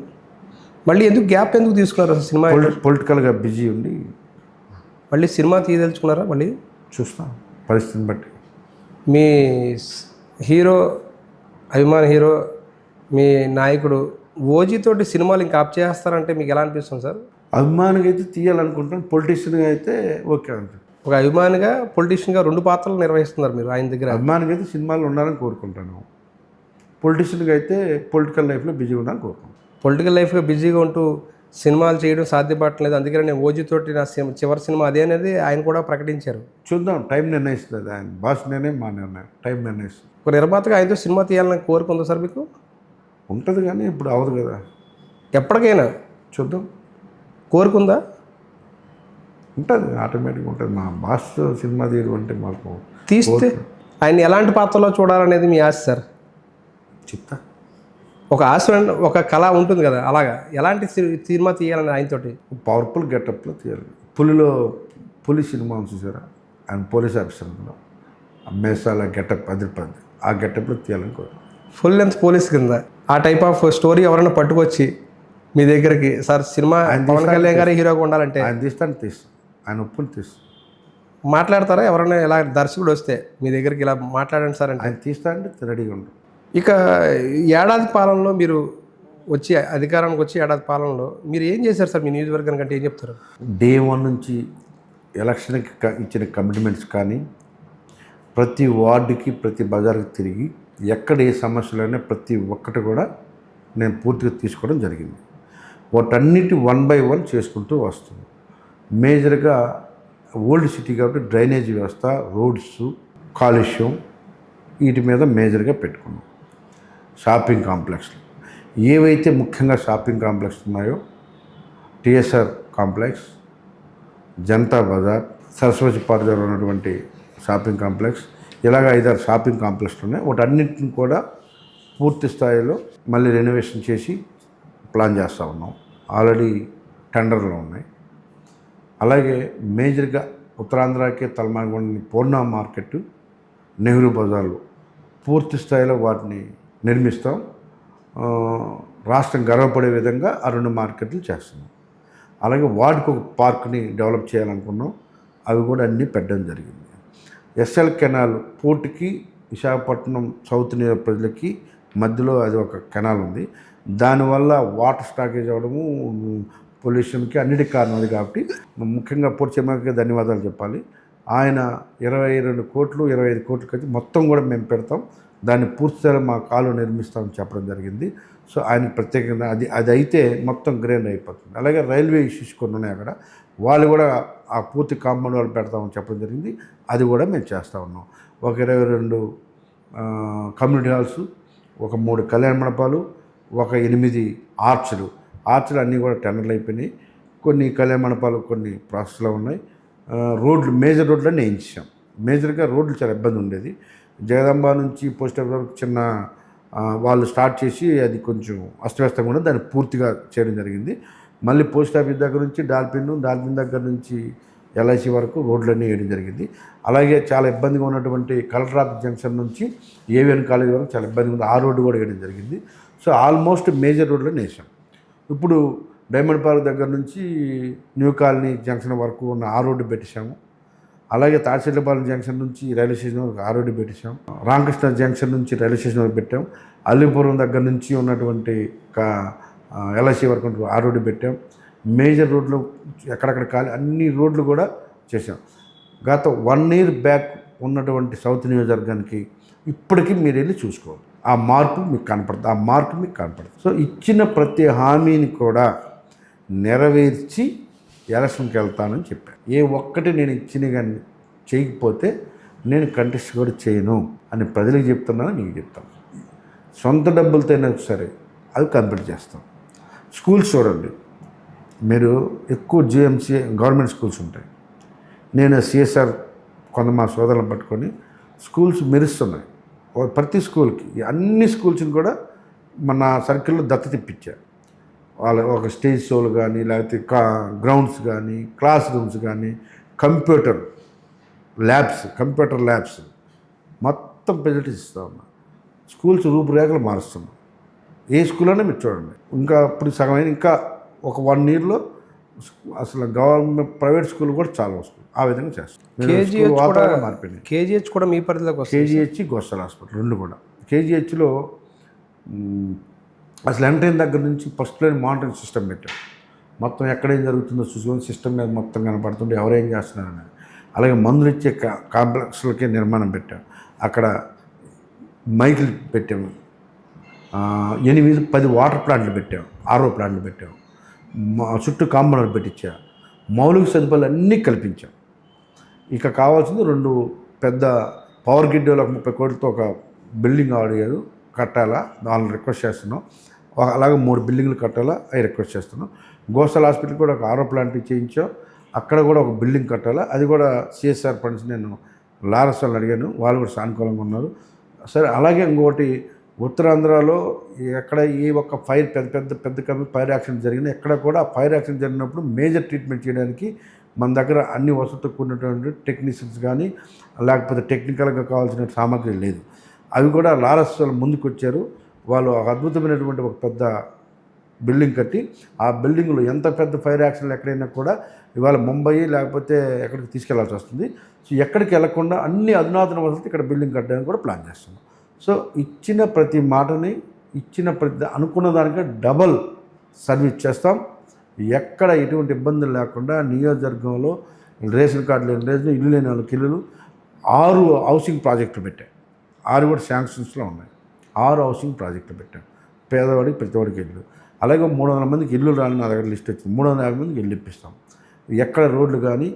S1: మళ్ళీ గ్యాప్ ఎందుకు తీసుకున్నారు అసలు? సినిమా
S2: పొలిటికల్గా బిజీ ఉండి
S1: మళ్ళీ సినిమా తీయదలుచుకున్నారా? మళ్ళీ
S2: చూస్తాం పరిస్థితిని బట్టి.
S1: మీ అభిమాన హీరో, మీ నాయకుడు ఓజీతోటి సినిమాలు ఇంకా ఆప్ చేస్తారంటే మీకు ఎలా అనిపిస్తుంది సార్?
S2: అభిమానిగా అయితే తీయాలనుకుంటాను, పొలిటీషియన్గా అయితే ఓకే అంటారు.
S1: ఒక అభిమానిగా, పొలిటీషియన్గా 2 పాత్రలు నిర్వహిస్తున్నారు మీరు ఆయన దగ్గర.
S2: అభిమానిగా అయితే సినిమాలు ఉండాలని కోరుకుంటాను, పొలిటీషియన్గా అయితే పొలిటికల్ లైఫ్లో బిజీగా ఉండాలని కోరుకుంటాను.
S1: పొలిటికల్ లైఫ్గా బిజీగా ఉంటూ సినిమాలు చేయడం సాధ్యపడట్లేదు, అందుకని నేను ఓజీతోటి నా చివరి సినిమా అదే అనేది ఆయన కూడా ప్రకటించారు.
S2: చూద్దాం, టైం నిర్ణయిస్తుంది. ఆయన బాస్ నిర్ణయం, మా నిర్ణయం, టైం నిర్ణయిస్తుంది.
S1: ఒక నిర్మాతగా ఆయనతో సినిమా తీయాలని కోరుకుందా సార్ మీకు?
S2: ఉంటుంది కానీ ఇప్పుడు అవ్వదు కదా.
S1: ఎప్పటికైనా
S2: చూద్దాం.
S1: కోరుకుందా?
S2: ఉంటుంది, ఆటోమేటిక్గా ఉంటుంది. మా బాస్ సినిమా తీయడం అంటే మాకు
S1: తీస్తే ఆయన ఎలాంటి పాత్రలో చూడాలనేది మీ ఆశ సార్?
S2: చెప్తా.
S1: ఒక ఆశ, ఒక కళ ఉంటుంది కదా, అలాగా ఎలాంటి సినిమా తీయాలని ఆయనతోటి?
S2: పవర్ఫుల్ గెటప్లో తీయాలి. పులి సినిమా చూసారా, ఆయన పోలీస్ ఆఫీసర్, అందులో అమ్మేసాల గెటప్ అదిరిపోద్ది, ఆ గెటప్లో తీయాలని కోరు.
S1: ఫుల్ లెంత్ పోలీస్ కింద ఆ టైప్ ఆఫ్ స్టోరీ ఎవరైనా పట్టుకొచ్చి మీ దగ్గరికి, సార్ సినిమా పవన్ కళ్యాణ్ గారి హీరోగా ఉండాలంటే
S2: ఆయన తీస్తాను, ఆయన ఒప్పుని తీస్తాను.
S1: మాట్లాడతారా? ఎవరైనా ఇలా దర్శకుడు వస్తే మీ దగ్గరికి ఇలా మాట్లాడండి సార్ అంటే?
S2: ఆయన తీస్తా అంటే రెడీగా ఉంటాం.
S1: ఇక ఏడాది పాలనలో మీరు అధికారానికి వచ్చి ఏడాది పాలనలో మీరు ఏం చేశారు సార్? మీ నియోజకవర్గానికి అంటే ఏం చెప్తారు?
S2: డే 1 నుంచి ఎలక్షన్కి ఇచ్చిన కమిట్మెంట్స్ కానీ, ప్రతి వార్డుకి, ప్రతి బజార్కి తిరిగి ఎక్కడ ఏ సమస్యలైనా ప్రతి ఒక్కటి కూడా నేను పూర్తిగా తీసుకోవడం జరిగింది. వాటన్నిటి 1 by 1 చేసుకుంటూ వస్తుంది. మేజర్గా ఓల్డ్ సిటీ కాబట్టి డ్రైనేజ్ వ్యవస్థ, రోడ్స్, కాలుష్యం, వీటి మీద మేజర్గా పెట్టుకున్నాం. షాపింగ్ కాంప్లెక్స్లు ఏవైతే ముఖ్యంగా షాపింగ్ కాంప్లెక్స్ ఉన్నాయో TSR complex, Janata Bazar, Saraswati park దగ్గర ఉన్నటువంటి షాపింగ్ కాంప్లెక్స్, ఇలాగ 5-6 షాపింగ్ కాంప్లెక్స్లు ఉన్నాయి. వాటన్నిటిని కూడా పూర్తి స్థాయిలో మళ్ళీ రెనోవేషన్ చేసి ప్లాన్ చేస్తూ ఉన్నాం. ఆల్రెడీ టెండర్లు ఉన్నాయి. అలాగే మేజర్గా ఉత్తరాంధ్రకి తలమానికొండ పూర్ణ మార్కెట్, నెహ్రూ బజార్లు పూర్తి స్థాయిలో వాటిని నిర్మిస్తాం. రాష్ట్రం గర్వపడే విధంగా ఆ 2 మార్కెట్లు చేస్తున్నాం. అలాగే వాటికి ఒక పార్క్ని డెవలప్ చేయాలనుకున్నాం. అవి కూడా అన్నీ పెట్టడం జరిగింది. ఎస్ఎల్ కెనాల్ పోర్టుకి విశాఖపట్నం సౌత్ నియోజక ప్రజలకి మధ్యలో అది ఒక కెనాల్ ఉంది. దానివల్ల వాటర్ స్టాకేజ్ అవ్వడము, పొల్యూషన్కి అన్నిటికీ కారణం అది. కాబట్టి ముఖ్యంగా పోర్ట్ చైర్మన్కి ధన్యవాదాలు చెప్పాలి. ఆయన 22 కోట్లు 25 కోట్లు ఖర్చు మొత్తం కూడా మేము పెడతాం, దాన్ని పూర్తిగా మా కాలు నిర్మిస్తామని చెప్పడం జరిగింది. సో ఆయనకి ప్రత్యేకంగా అది అయితే మొత్తం గ్రైండ్ అయిపోతుంది. అలాగే రైల్వే ఇష్యూస్ కొన్ని ఉన్నాయి అక్కడ, వాళ్ళు కూడా ఆ పూర్తి కాంపౌండ్ వాళ్ళు పెడతామని చెప్పడం జరిగింది. అది కూడా మేము చేస్తూ ఉన్నాం. ఒక 22 కమ్యూనిటీ హాల్స్, ఒక 3 కళ్యాణ మండపాలు, ఒక 8 ఆర్చ్లు అన్నీ కూడా టెండర్లు అయిపోయినాయి. కొన్ని కళ్యాణ మండపాలు కొన్ని ప్రాసెస్లో ఉన్నాయి. రోడ్లు మేజర్ రోడ్లన్నీ వేయించాం. మేజర్గా రోడ్లు చాలా ఇబ్బంది ఉండేది. జగదాంబ నుంచి పోస్ట్ ఆఫీస్ వరకు చిన్న వాళ్ళు స్టార్ట్ చేసి అది కొంచెం అస్తవ్యస్తంగా ఉండదు, దాన్ని పూర్తిగా చేయడం జరిగింది. మళ్ళీ పోస్ట్ ఆఫీస్ దగ్గర నుంచి డాల్ఫిన్ దగ్గర నుంచి ఎల్ఐసి వరకు రోడ్లన్నీ వేయడం జరిగింది. అలాగే చాలా ఇబ్బందిగా ఉన్నటువంటి కలెక్టర్ ఆఫీస్ జంక్షన్ నుంచి ఏవిఎన్ కాలేజ్ వరకు చాలా ఇబ్బందిగా ఉంది, ఆ రోడ్డు కూడా వేయడం జరిగింది. సో ఆల్మోస్ట్ మేజర్ రోడ్లను వేసాం. ఇప్పుడు డైమండ్ పార్క్ దగ్గర నుంచి న్యూ కాలనీ జంక్షన్ వరకు ఉన్న ఆ రోడ్డు పెట్టేశాము. అలాగే తాడిచెట్లపాలెం జంక్షన్ నుంచి రైల్వే స్టేషన్ వరకు ఆ రోడ్డు పెట్టేశాం. రామకృష్ణ జంక్షన్ నుంచి రైల్వే స్టేషన్ వరకు పెట్టాం. అల్లిపురం దగ్గర నుంచి ఉన్నటువంటి ఎల్ఐసి వరకు ఆ రోడ్డు పెట్టాం. మేజర్ రోడ్లు ఎక్కడెక్కడ ఖాళీ అన్ని రోడ్లు కూడా చేసాం. గత 1 year బ్యాక్ ఉన్నటువంటి సౌత్ నియోజకవర్గానికి ఇప్పటికీ మీరు వెళ్ళి చూసుకోవాలి. ఆ మార్పు మీకు కనపడుతుంది. సో ఇచ్చిన ప్రతి హామీని కూడా నెరవేర్చి ఎలక్షన్కి వెళ్తానని చెప్పాను. ఏ ఒక్కటి నేను ఇచ్చిన కానీ చేయకపోతే నేను కంటెస్ట్ కూడా చేయను అని ప్రజలకు చెప్తున్నాను, నీకు చెప్తాను. సొంత డబ్బులతో అయినా సరే అవి కంప్లీట్ చేస్తాం. స్కూల్స్ చూడండి, మీరు ఎక్కువ జిఎంసీ గవర్నమెంట్ స్కూల్స్ ఉంటాయి. నేను సిఎస్ఆర్ మా సోదరులను పట్టుకొని స్కూల్స్ మెరుస్తున్నాయి. ప్రతి స్కూల్కి అన్ని స్కూల్స్ని కూడా మన సర్కిల్లో దత్తత ఇప్పించారు. వాళ్ళ ఒక స్టేజ్ షోలు కానీ, లేకపోతే గ్రౌండ్స్ కానీ, క్లాస్ రూమ్స్ కానీ, కంప్యూటర్ ల్యాబ్స్ మొత్తం ఫెసిలిటీస్ ఇస్తూ ఉన్నాం. స్కూల్స్ రూపురేఖలు మారుస్తున్నాం. ఏ స్కూల్ అయినా మీరు చూడండి. ఇంకా ఇప్పుడు సగమైన ఇంకా ఒక 1 yearలో అసలు గవర్నమెంట్ ప్రైవేట్ స్కూల్ కూడా చాలా వస్తుంది. ఆ విధంగా చేస్తాం. మారిపోయింది.
S1: కేజీహెచ్ కూడా మీ పరిధిలోకి వస్తుంది.
S2: కేజీహెచ్ గోస్టల్ హాస్పిటల్ 2 కూడా. కేజీహెచ్లో అసలు ఎంటర్ అయిన దగ్గర నుంచి ఫస్ట్ లైన్ మానిటరింగ్ సిస్టమ్ పెట్టాం. మొత్తం ఎక్కడేం జరుగుతుందో చూసుకొని సిస్టమ్ మీద మొత్తం కనపడుతుంటే ఎవరేం చేస్తున్నారని. అలాగే మందులు ఇచ్చే కాంప్లెక్స్లకి నిర్మాణం పెట్టాం. అక్కడ మైకులు పెట్టాము. 8-10 వాటర్ ప్లాంట్లు పెట్టాం, RO ప్లాంట్లు పెట్టాం. చుట్టూ కాంపౌండర్ పెట్టించా. మౌలిక సదుపాయాలు అన్నీ కల్పించాం. ఇక కావాల్సింది 2 పెద్ద పవర్ గ్రిడ్ ఒక 30 కోట్లతో ఒక బిల్డింగ్ అడిగారు, కట్టాలా, వాళ్ళని రిక్వెస్ట్ చేస్తున్నాం. అలాగే 3 బిల్డింగ్లు కట్టాలా, అవి రిక్వెస్ట్ చేస్తున్నాం. గోస్టల్ హాస్పిటల్ కూడా ఒక RO ప్లాంట్ చేయించాం. అక్కడ కూడా ఒక బిల్డింగ్ కట్టాలా, అది కూడా సిఎస్ఆర్ ఫండ్స్ నేను లారస్ వాళ్ళని అడిగాను, వాళ్ళు కూడా సానుకూలంగా ఉన్నారు. సరే, అలాగే ఇంకోటి ఉత్తరాంధ్రలో ఎక్కడ ఏ ఒక్క ఫైర్ పెద్ద ఫైర్ యాక్సిడెంట్ జరిగినా ఎక్కడ కూడా ఫైర్ యాక్సిడెంట్ జరిగినప్పుడు మేజర్ ట్రీట్మెంట్ చేయడానికి మన దగ్గర అన్ని వసతులు కూడినటువంటి టెక్నీషియన్స్ కానీ, లేకపోతే టెక్నికల్గా కావాల్సిన సామాగ్రి లేదు. అవి కూడా లారస్ వాళ్ళు ముందుకు వచ్చారు. వాళ్ళు అద్భుతమైనటువంటి ఒక పెద్ద బిల్డింగ్ కట్టి, ఆ బిల్డింగ్లో ఎంత పెద్ద ఫైర్ యాక్సిడెంట్ ఎక్కడైనా కూడా ఇవాళ ముంబై లేకపోతే ఎక్కడికి తీసుకెళ్లాల్సి వస్తుంది. సో ఎక్కడికి వెళ్లకుండా అన్ని అధునాతన వసతులు ఇక్కడ బిల్డింగ్ కట్టడానికి కూడా ప్లాన్ చేస్తున్నాం. సో ఇచ్చిన ప్రతి మాటని, ఇచ్చిన ప్రతి అనుకున్న దానికి డబల్ సర్వీస్ చేస్తాం. ఎక్కడ ఎటువంటి ఇబ్బందులు లేకుండా నియోజకవర్గంలో రేషన్ కార్డు లేని రేషన్, ఇల్లు లేని వాళ్ళకి ఇల్లులు, 6 హౌసింగ్ ప్రాజెక్టులు పెట్టాం. 6 కూడా శాంక్షన్స్లో ఉన్నాయి. 6 హౌసింగ్ ప్రాజెక్టులు పెట్టాం. పేదవాడికి ప్రతివాడికి ఇల్లు. అలాగే 300 మందికి ఇల్లు రాని నా దగ్గర లిస్ట్ వచ్చింది. 350 మందికి ఇల్లు ఇప్పిస్తాం. ఎక్కడ రోడ్లు కానీ,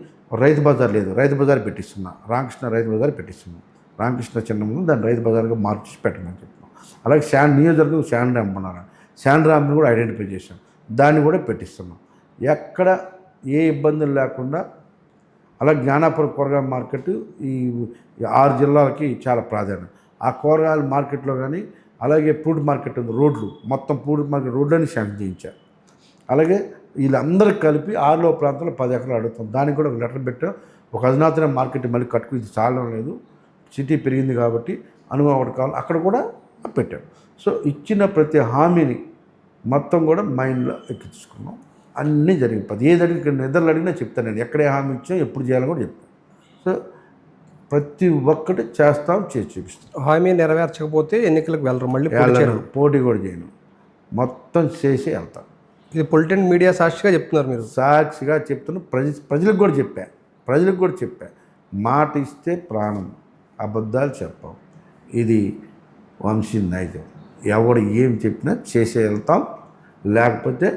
S2: రైతు బజార్ లేదు, రైతు బజార్ పెట్టిస్తున్నా. రామకృష్ణ రైతు బజార్ పెట్టిస్తున్నాం. రామకృష్ణ చిన్న ముందు దాన్ని రైతు బజార్గా మార్చి పెట్టమని చెప్తున్నాం. అలాగే నియోజకవర్గం శాండ్ డ్యామ్ అన్నారు. శాండ్రామ్ని కూడా ఐడెంటిఫై చేసాం, దాన్ని కూడా పెట్టిస్తున్నాం. ఎక్కడ ఏ ఇబ్బందులు లేకుండా. అలా జ్ఞానాపురం కూరగాయల మార్కెట్ ఈ 6 జిల్లాలకి చాలా ప్రాధాన్యం. ఆ కూరగాయల మార్కెట్లో కానీ, అలాగే ఫ్రూట్ మార్కెట్ ఉంది, రోడ్లు మొత్తం ఫ్రూట్ మార్కెట్ రోడ్లని శాంక్షన్ చేయించారు. అలాగే వీళ్ళందరికీ కలిపి 6 ప్రాంతంలో 10 ఎకరాలు అడుగుతాం. దానికి కూడా ఒక లెటర్ పెట్టాం. ఒక అధునాతన మార్కెట్ మళ్ళీ కట్టుకుని ఇది చాలడం లేదు, సిటీ పెరిగింది కాబట్టి అనుభవం ఒకటి కావాలి, అక్కడ కూడా పెట్టాం. సో ఇచ్చిన ప్రతి హామీని మొత్తం కూడా మైండ్లో ఎక్కించుకున్నాం. అన్నీ జరిగి 15 అడిగి నిద్రలు అడిగినా చెప్తాను నేను, ఎక్కడే హామీ ఇచ్చాం, ఎప్పుడు చేయాలని కూడా చెప్తాను. సో ప్రతి ఒక్కటి చేస్తాం, చేసి చూపిస్తాం.
S1: హామీ నెరవేర్చకపోతే ఎన్నికలకు వెళ్ళరు, మళ్ళీ
S2: పోటీ కూడా చేయను, మొత్తం చేసి వెళ్తాం.
S1: ఇది పొలిటికల్ మీడియా సాక్షిగా చెప్తున్నారు మీరు.
S2: సాక్షిగా చెప్తున్నా, ప్రజలకు కూడా చెప్పా, మాట ఇస్తే ప్రాణం, అబద్ధాలు చెప్పాం. ఇది వంశీ నైజం. ఎవడు ఏం చెప్పినా చేసే వెళ్తాం, లేకపోతే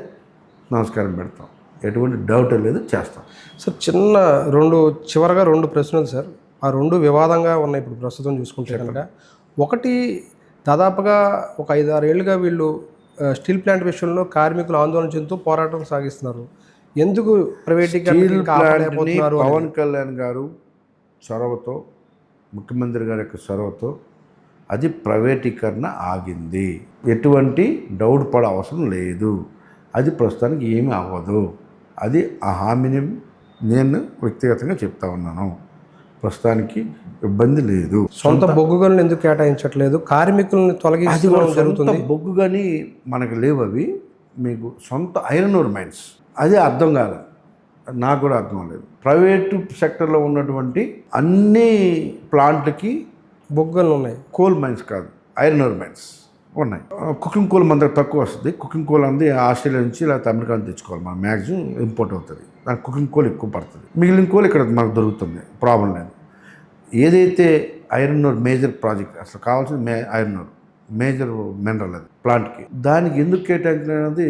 S2: నమస్కారం పెడతాం. ఎటువంటి డౌట్ లేదు, చేస్తాం.
S1: సార్ చివరగా 2 ప్రశ్నలు సార్. ఆ 2 వివాదంగా ఉన్నాయి ఇప్పుడు ప్రస్తుతం చూసుకుంటే కనుక. ఒకటి, దాదాపుగా ఒక 5-6 ఏళ్ళుగా వీళ్ళు స్టీల్ ప్లాంట్ విషయంలో కార్మికులు ఆందోళన చెందుతూ పోరాటం సాగిస్తున్నారు. ఎందుకు ప్రైవేటీకరణ?
S2: పవన్ కళ్యాణ్ గారు చొరవతో, ముఖ్యమంత్రి గారి యొక్క చొరవతో అది ప్రైవేటీకరణ ఆగింది. ఎటువంటి డౌట్ పడే అవసరం లేదు. అది ప్రస్తుతానికి ఏమీ అవ్వదు. అది ఆ హామీని నేను వ్యక్తిగతంగా చెప్తా ఉన్నాను. ప్రస్తుతానికి ఇబ్బంది లేదు.
S1: సొంత బొగ్గు గనులు ఎందుకు కేటాయించట్లేదు? కార్మికులను తొలగించడం జరుగుతుంది.
S2: బొగ్గు కానీ మనకు లేవు, అవి మీకు సొంత ఐరన్ ఓర్ మైన్స్. అది అర్థం కాలేదు, నాకు కూడా అర్థం లేదు. ప్రైవేటు సెక్టర్లో ఉన్నటువంటి అన్ని ప్లాంట్లకి
S1: బొగ్గు గనులు ఉన్నాయి,
S2: కోల్ మైన్స్ కాదు, ఐరన్ ఓర్ మైన్స్ ఉన్నాయి. కుకింగ్ కోల్ మన దగ్గర తక్కువ వస్తుంది. కుకింగ్ కోల్ అంది ఆస్ట్రేలియా నుంచి లేకపోతే అమెరికా నుంచి తెచ్చుకోవాలి, మన మ్యాక్సిమం ఇంపోర్ట్ అవుతుంది. దానికి కుకింగ్ కోల్ ఎక్కువ పడుతుంది. మిగిలిన కోల్ ఇక్కడ మనకు దొరుకుతుంది, ప్రాబ్లం లేదు. ఏదైతే ఐరన్ ఓర్ మేజర్ ప్రాజెక్ట్, అసలు కావాల్సిన ఐరన్ ఓర్ మేజర్ మినరల్ అది ప్లాంట్కి, దానికి ఎందుకు కేటాయించినది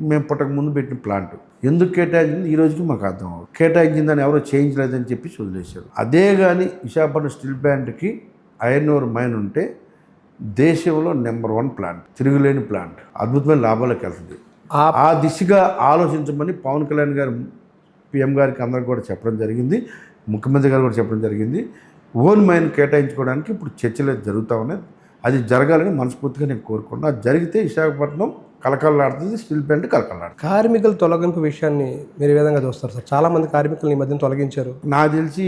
S2: మేము పుట్టక ముందు పెట్టిన ప్లాంట్. ఎందుకు కేటాయించింది ఈ రోజుకి మాకు అర్థం అవ్వదు. కేటాయించిందని ఎవరో చేయించలేదని చెప్పి వదిలేశారు. అదే కానీ విశాఖపట్నం స్టీల్ ప్లాంట్కి ఐరన్ ఓర్ మైన్ ఉంటే దేశంలో నెంబర్ 1 ప్లాంట్, తిరుగులేని ప్లాంట్, అద్భుతమైన లాభాలకు వెళ్తుంది. ఆ దిశగా ఆలోచించమని పవన్ కళ్యాణ్ గారు పిఎం గారికి అందరికి కూడా చెప్పడం జరిగింది, ముఖ్యమంత్రి గారు కూడా చెప్పడం జరిగింది. ఓన్ మైన్ కేటాయించుకోవడానికి ఇప్పుడు చర్చలు జరుగుతూ ఉన్నాయి. అది జరగాలని మనస్ఫూర్తిగా నేను కోరుకున్నాను. అది జరిగితే విశాఖపట్నం కలకలలాడుతుంది, స్టీల్ ప్లాంట్ కలకలలాడుతుంది.
S1: కార్మికుల తొలగింపు విషయాన్ని మీరు ఏ విధంగా చూస్తారు సార్? చాలామంది కార్మికులు ఈ మధ్యన తొలగించారు.
S2: నాకు తెలిసి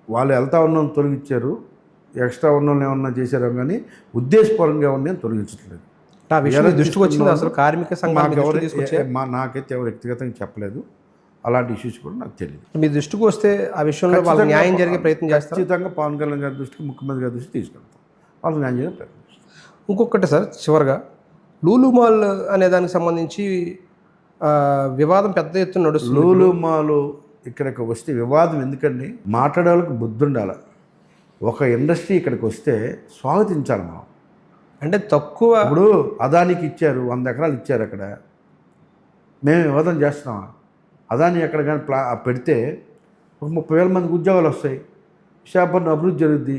S2: వాళ్ళు వెళ్తా ఉన్నాం తొలగించారు, ఎక్స్ట్రా ఉన్న ఏమన్నా చేశారో కానీ ఉద్దేశపూర్వకంగా ఉన్నాయని తొలగించట్లేదు.
S1: ఆ విషయం దృష్టికి వచ్చింది అసలు కార్మిక సంఘానికి
S2: నాకైతే ఎవరు వ్యక్తిగతంగా చెప్పలేదు. అలాంటి ఇష్యూస్ కూడా నాకు తెలియదు.
S1: మీ దృష్టికి వస్తే ఆ విషయంలో వాళ్ళకి న్యాయం జరిగే ప్రయత్నం చేస్తారు.
S2: ఖచ్చితంగా పవన్ కళ్యాణ్ గారి దృష్టికి, ముఖ్యమంత్రి గారి దృష్టికి తీసుకెళ్తాం, వాళ్ళకి న్యాయం చేయడం ప్రయత్నం చేస్తాం.
S1: ఇంకొకటి సార్, చివరిగా లూలు మాల్ అనే దానికి సంబంధించి వివాదం పెద్ద ఎత్తున నడుస్తుంది.
S2: లూలు మాల్ ఇక్కడికి వస్తే వివాదం ఎందుకండి? మాట్లాడే వాళ్ళకి బుద్ధి ఉండాలి. ఒక ఇండస్ట్రీ ఇక్కడికి వస్తే స్వాగతించాలి మనం.
S1: అంటే తక్కువ,
S2: ఇప్పుడు అదానికి ఇచ్చారు, 100 ఎకరాలు ఇచ్చారు, అక్కడ మేము వివాదం చేస్తున్నామా? అదాని ఎక్కడ కానీ పెడితే ఒక 30,000 మందికి ఉద్యోగాలు వస్తాయి, విశాఖపట్నం అభివృద్ధి జరుగుద్ది,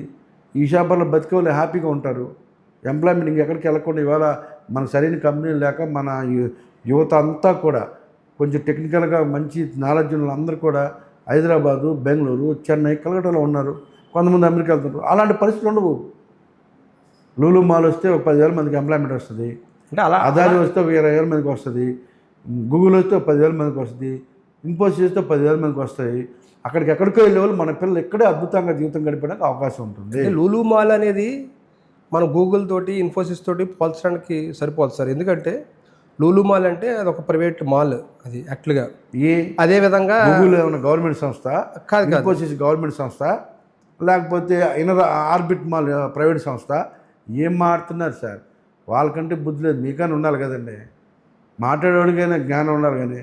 S2: ఈ విశాఖపట్నంలో బతికే వాళ్ళు హ్యాపీగా ఉంటారు. ఎంప్లాయ్మెంట్ ఇంకెక్కడికి వెళ్ళకుండా, ఇవాళ మన సరైన కంపెనీలు లేక మన యువత అంతా కూడా కొంచెం టెక్నికల్గా మంచి నాలెడ్జ్ ఉన్న అందరూ కూడా హైదరాబాదు, బెంగళూరు, చెన్నై, కలకట్టాలో ఉన్నారు. కొంతమంది అమెరికా వెళ్తున్నారు. అలాంటి పరిస్థితులు ఉండవు. లూలు మాల్ వస్తే ఒక 10,000 మందికి ఎంప్లాయ్మెంట్ వస్తుంది.
S1: అంటే అలా
S2: అదాని వస్తే ఒక 20,000 మందికి వస్తుంది. గూగుల్ వస్తే 10,000 మందికి వస్తుంది. ఇన్ఫోసిస్ వస్తే 10,000 మందికి వస్తాయి. అక్కడికి ఎక్కడికో వెళ్ళే వాళ్ళు మన పిల్లలు ఇక్కడే అద్భుతంగా జీవితం గడిపడానికి అవకాశం ఉంటుంది.
S1: లూలు మాల్ అనేది మన గూగుల్ తోటి, ఇన్ఫోసిస్ తోటి పోల్చడానికి సరిపోదు సార్. ఎందుకంటే లూలు మాల్ అంటే అది ఒక ప్రైవేట్ మాల్, అది యాక్చువల్గా. అదే విధంగా
S2: గూగుల్ ఏమైనా గవర్నమెంట్ సంస్థ కాదు, ఇన్ఫోసిస్ గవర్నమెంట్ సంస్థ, లేకపోతే ఇన్నర్ ఆర్బిట్ మాల్ ప్రైవేట్ సంస్థ. ఏం మాట్లాడుతున్నారు సార్? వాళ్ళకంటే బుద్ధి లేదు, మీకైనా ఉండాలి కదండి. మాట్లాడేవాడికైనా జ్ఞానం ఉండాలి. కానీ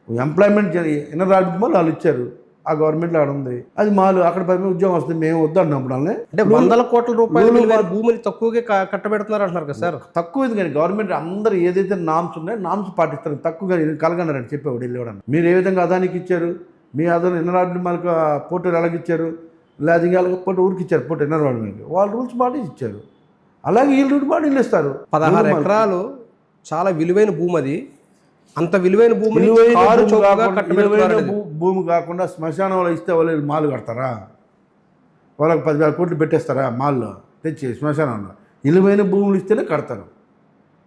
S2: ఎంప్లాయ్మెంట్ ఇన్నర్ ఆర్బిట్ మాల్ వాళ్ళు ఇచ్చారు, ఆ గవర్నమెంట్లో ఆడ ఉంది, అది మాలు అక్కడ 10 ఉద్యోగం వస్తుంది. మేము వద్దన్నాం. అంటే
S1: 100 కోట్ల రూపాయలు భూములు తక్కువగా కట్టబెడుతున్నారు అంటున్నారు కదా సార్.
S2: తక్కువ ఇది కానీ గవర్నమెంట్ అందరూ ఏదైతే నామ్స్ ఉన్నాయో నామ్స్ పాటిస్తారు. తక్కువగా కలగన్నారని చెప్పేవాడు వెళ్ళేవాడు. మీరు ఏ విధంగా అదానికి ఇచ్చారు, మీ అదాని ఇన్నర్ ఆర్బిట్ మాల్కి పోర్టు ఎలాగిచ్చారు, లేదా ఇంకా పోటీ ఊరికి ఇచ్చారు, పోటీ ఇన్నర్ ఆర్బిట్ మాల్కి వాళ్ళు రూల్స్ పాటి ఇచ్చారు. అలాగే వీళ్ళు రూట్ పాటి ఇస్తారు.
S1: 16 ఎకరాలు చాలా విలువైన భూమి అది. అంత విలువైన భూమిని కారు చౌకగా కట్టబెడుతున్నారు.
S2: భూమి కాకుండా శ్మశానంలో ఇస్తే వాళ్ళు మాలు కడతారా? వాళ్ళకి 10,000 కోట్లు పెట్టేస్తారా మాల్లో తెచ్చి శ్మశానంలో? విలువైన భూములు ఇస్తేనే కడతారు.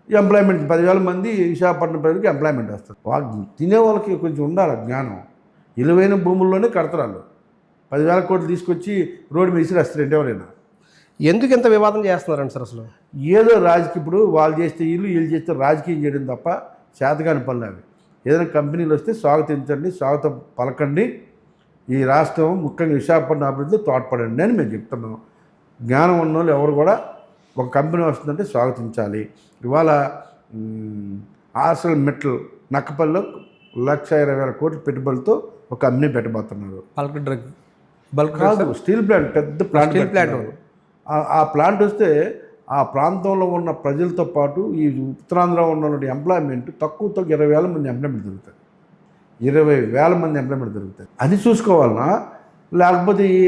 S2: ఎంప్లాయ్మెంట్ 10,000 మంది విశాఖపట్నం ప్రజలకి ఎంప్లాయ్మెంట్ వస్తారు. వాళ్ళు తినే వాళ్ళకి కొంచెం ఉండాలి జ్ఞానం. విలువైన భూముల్లోనే కడతారు వాళ్ళు. 10,000 కోట్లు తీసుకొచ్చి రోడ్డు మీద ఇసిరేస్తారు ఎవరైనా.
S1: ఎందుకు ఎంత వివాదం చేస్తున్నారండి సార్ అసలు?
S2: ఏదో రాజకీయ, ఇప్పుడు వాళ్ళు చేస్తే వీళ్ళు చేస్తే రాజకీయం చేయడం తప్ప చేతకాని పనులు అవి. ఏదైనా కంపెనీలు వస్తే స్వాగతించండి, స్వాగతం పలకండి, ఈ రాష్ట్రం ముఖ్యంగా విశాఖపట్నం అభివృద్ధిలో తోడ్పడండి అని మేము చెప్తున్నాం. జ్ఞానం ఉన్న వాళ్ళు ఎవరు కూడా ఒక కంపెనీ వస్తుందంటే స్వాగతించాలి. ఇవాళ ఆర్సెల్ మెటల్ నక్కపల్లిలో 1,20,000 కోట్ల పెట్టుబడులతో ఒక కంపెనీ పెట్టబోతున్నారు.
S1: బల్క్
S2: కాదు, స్టీల్ ప్లాంట్, పెద్ద ప్లాంట్.
S1: Steel plant.
S2: ఆ ప్లాంట్ వస్తే ఆ ప్రాంతంలో ఉన్న ప్రజలతో పాటు ఈ ఉత్తరాంధ్రలో ఉన్న ఎంప్లాయ్మెంట్ తక్కువతో 20,000 మంది ఎంప్లాయ్మెంట్ దొరుకుతాయి. 20,000 మంది ఎంప్లాయ్మెంట్ దొరుకుతాయి. అది చూసుకోవాలన్నా, లేకపోతే ఈ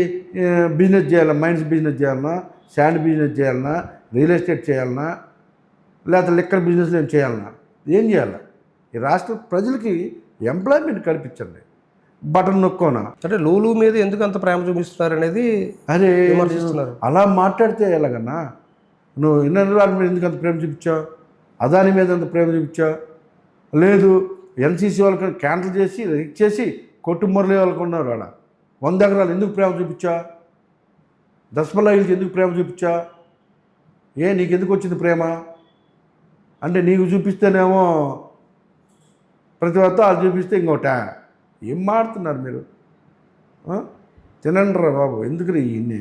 S2: బిజినెస్ చేయాలన్నా, మైన్స్ బిజినెస్ చేయాలన్నా, శాండ్ బిజినెస్ చేయాలన్నా, రియల్ ఎస్టేట్ చేయాలన్నా, లేకపోతే లిక్కర్ బిజినెస్ ఏం చేయాలన్నా, ఏం చేయాలి? ఈ రాష్ట్ర ప్రజలకి ఎంప్లాయ్మెంట్ కల్పించండి. బటన్ నొక్కోనా
S1: అంటే లూలు మీద ఎందుకు అంత ప్రేమ చూపిస్తున్నారు అనేది
S2: అరే
S1: విమర్శిస్తున్నారు.
S2: అలా మాట్లాడితే ఎలాగన్నా? నువ్వు ఇన్నర్ మీద ఎందుకు అంత ప్రేమ చూపించావు? అదాని మీద అంత ప్రేమ చూపించావు? లేదు, ఎన్సీసీ వాళ్ళకి క్యాన్సిల్ చేసి ఇచ్చేసి కొట్టు మురళి వాళ్ళకు ఉన్నారు. వాళ్ళ 100 ఎకరాలు ఎందుకు ప్రేమ చూపించా? దశపల్లా హిల్స్ ఎందుకు ప్రేమ చూపించా? నీకు ఎందుకు వచ్చింది ప్రేమ? అంటే నీకు చూపిస్తేనేమో ప్రతి ఒక్క వాళ్ళు చూపిస్తే ఇంకోట. ఏం మాడుతున్నారు మీరు? తినండి రా బాబు, ఎందుకు ఇన్ని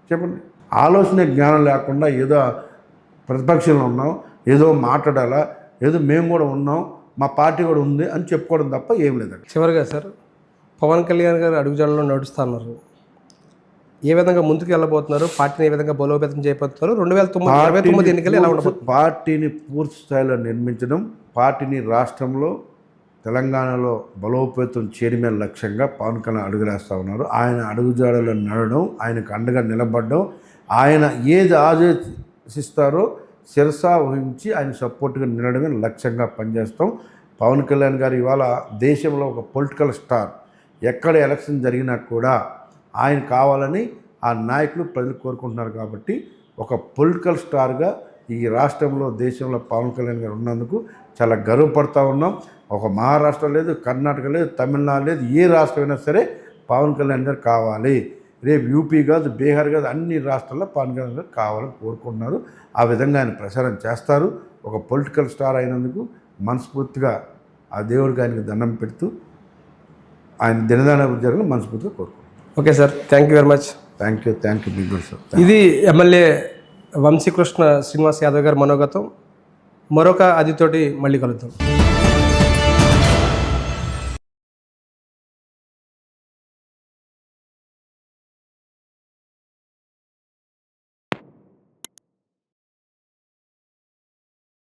S2: చెప్పండి. ఆలోచన జ్ఞానం లేకుండా ఏదో ప్రతిపక్షంలో ఉన్నాం, ఏదో మాట్లాడాలా, ఏదో మేము కూడా ఉన్నాం, మా పార్టీ కూడా ఉంది అని చెప్పుకోవడం తప్ప ఏం లేదండి.
S1: చివరిగా సార్, పవన్ కళ్యాణ్ గారు అడుగుజాడలో నడుస్తున్నారు. ఏ విధంగా ముందుకు వెళ్ళబోతున్నారు? పార్టీని ఏ విధంగా బలోపేతం చేయబోతున్నారు? 2029 ఎన్నికలు ఎలా ఉండబోతుంది?
S2: పార్టీని పూర్తి స్థాయిలో నిర్మించడం, పార్టీని రాష్ట్రంలో తెలంగాణలో బలోపేతం చేయడమే లక్ష్యంగా పవన్ కళ్యాణ్ అడుగులేస్తూ ఉన్నారు. ఆయన అడుగుజాడలో నడవడం, ఆయనకు అండగా నిలబడడం, ఆయన ఏది ఆదేశిస్తారో శిరసా వహించి ఆయన సపోర్ట్గా నిలడమే లక్ష్యంగా పనిచేస్తాం. పవన్ కళ్యాణ్ గారు ఇవాళ దేశంలో ఒక పొలిటికల్ స్టార్. ఎక్కడ ఎలక్షన్ జరిగినా కూడా ఆయన కావాలని ఆ నాయకులు ప్రజలు కోరుకుంటున్నారు. కాబట్టి ఒక పొలిటికల్ స్టార్గా ఈ రాష్ట్రంలో, దేశంలో పవన్ కళ్యాణ్ గారు ఉన్నందుకు చాలా గర్వపడుతూ ఉన్నాం. ఒక మహారాష్ట్ర లేదు, కర్ణాటక లేదు, తమిళనాడు లేదు, ఏ రాష్ట్రమైనా సరే పవన్ కళ్యాణ్ గారు కావాలి. రేపు యూపీ కాదు, బీహార్ కాదు, అన్ని రాష్ట్రాల్లో పవన్ కళ్యాణ్ గారు కావాలని కోరుకుంటున్నారు. ఆ విధంగా ఆయన ప్రచారం చేస్తారు. ఒక పొలిటికల్ స్టార్ అయినందుకు మనస్ఫూర్తిగా ఆ దేవుడికి ఆయనకు దండం పెడుతూ ఆయన దినదాన జరగాలని మనస్ఫూర్తిగా కోరుకుంటున్నాను.
S1: Okay sir, thank you very much.
S2: Thank you big boss sir.
S1: ఇది ఎమ్మెల్యే వంశీకృష్ణ శ్రీనివాస్ యాదవ్ గారి మనోగతం. మరొక అతిథితోటి మళ్ళీ కలుద్దాం.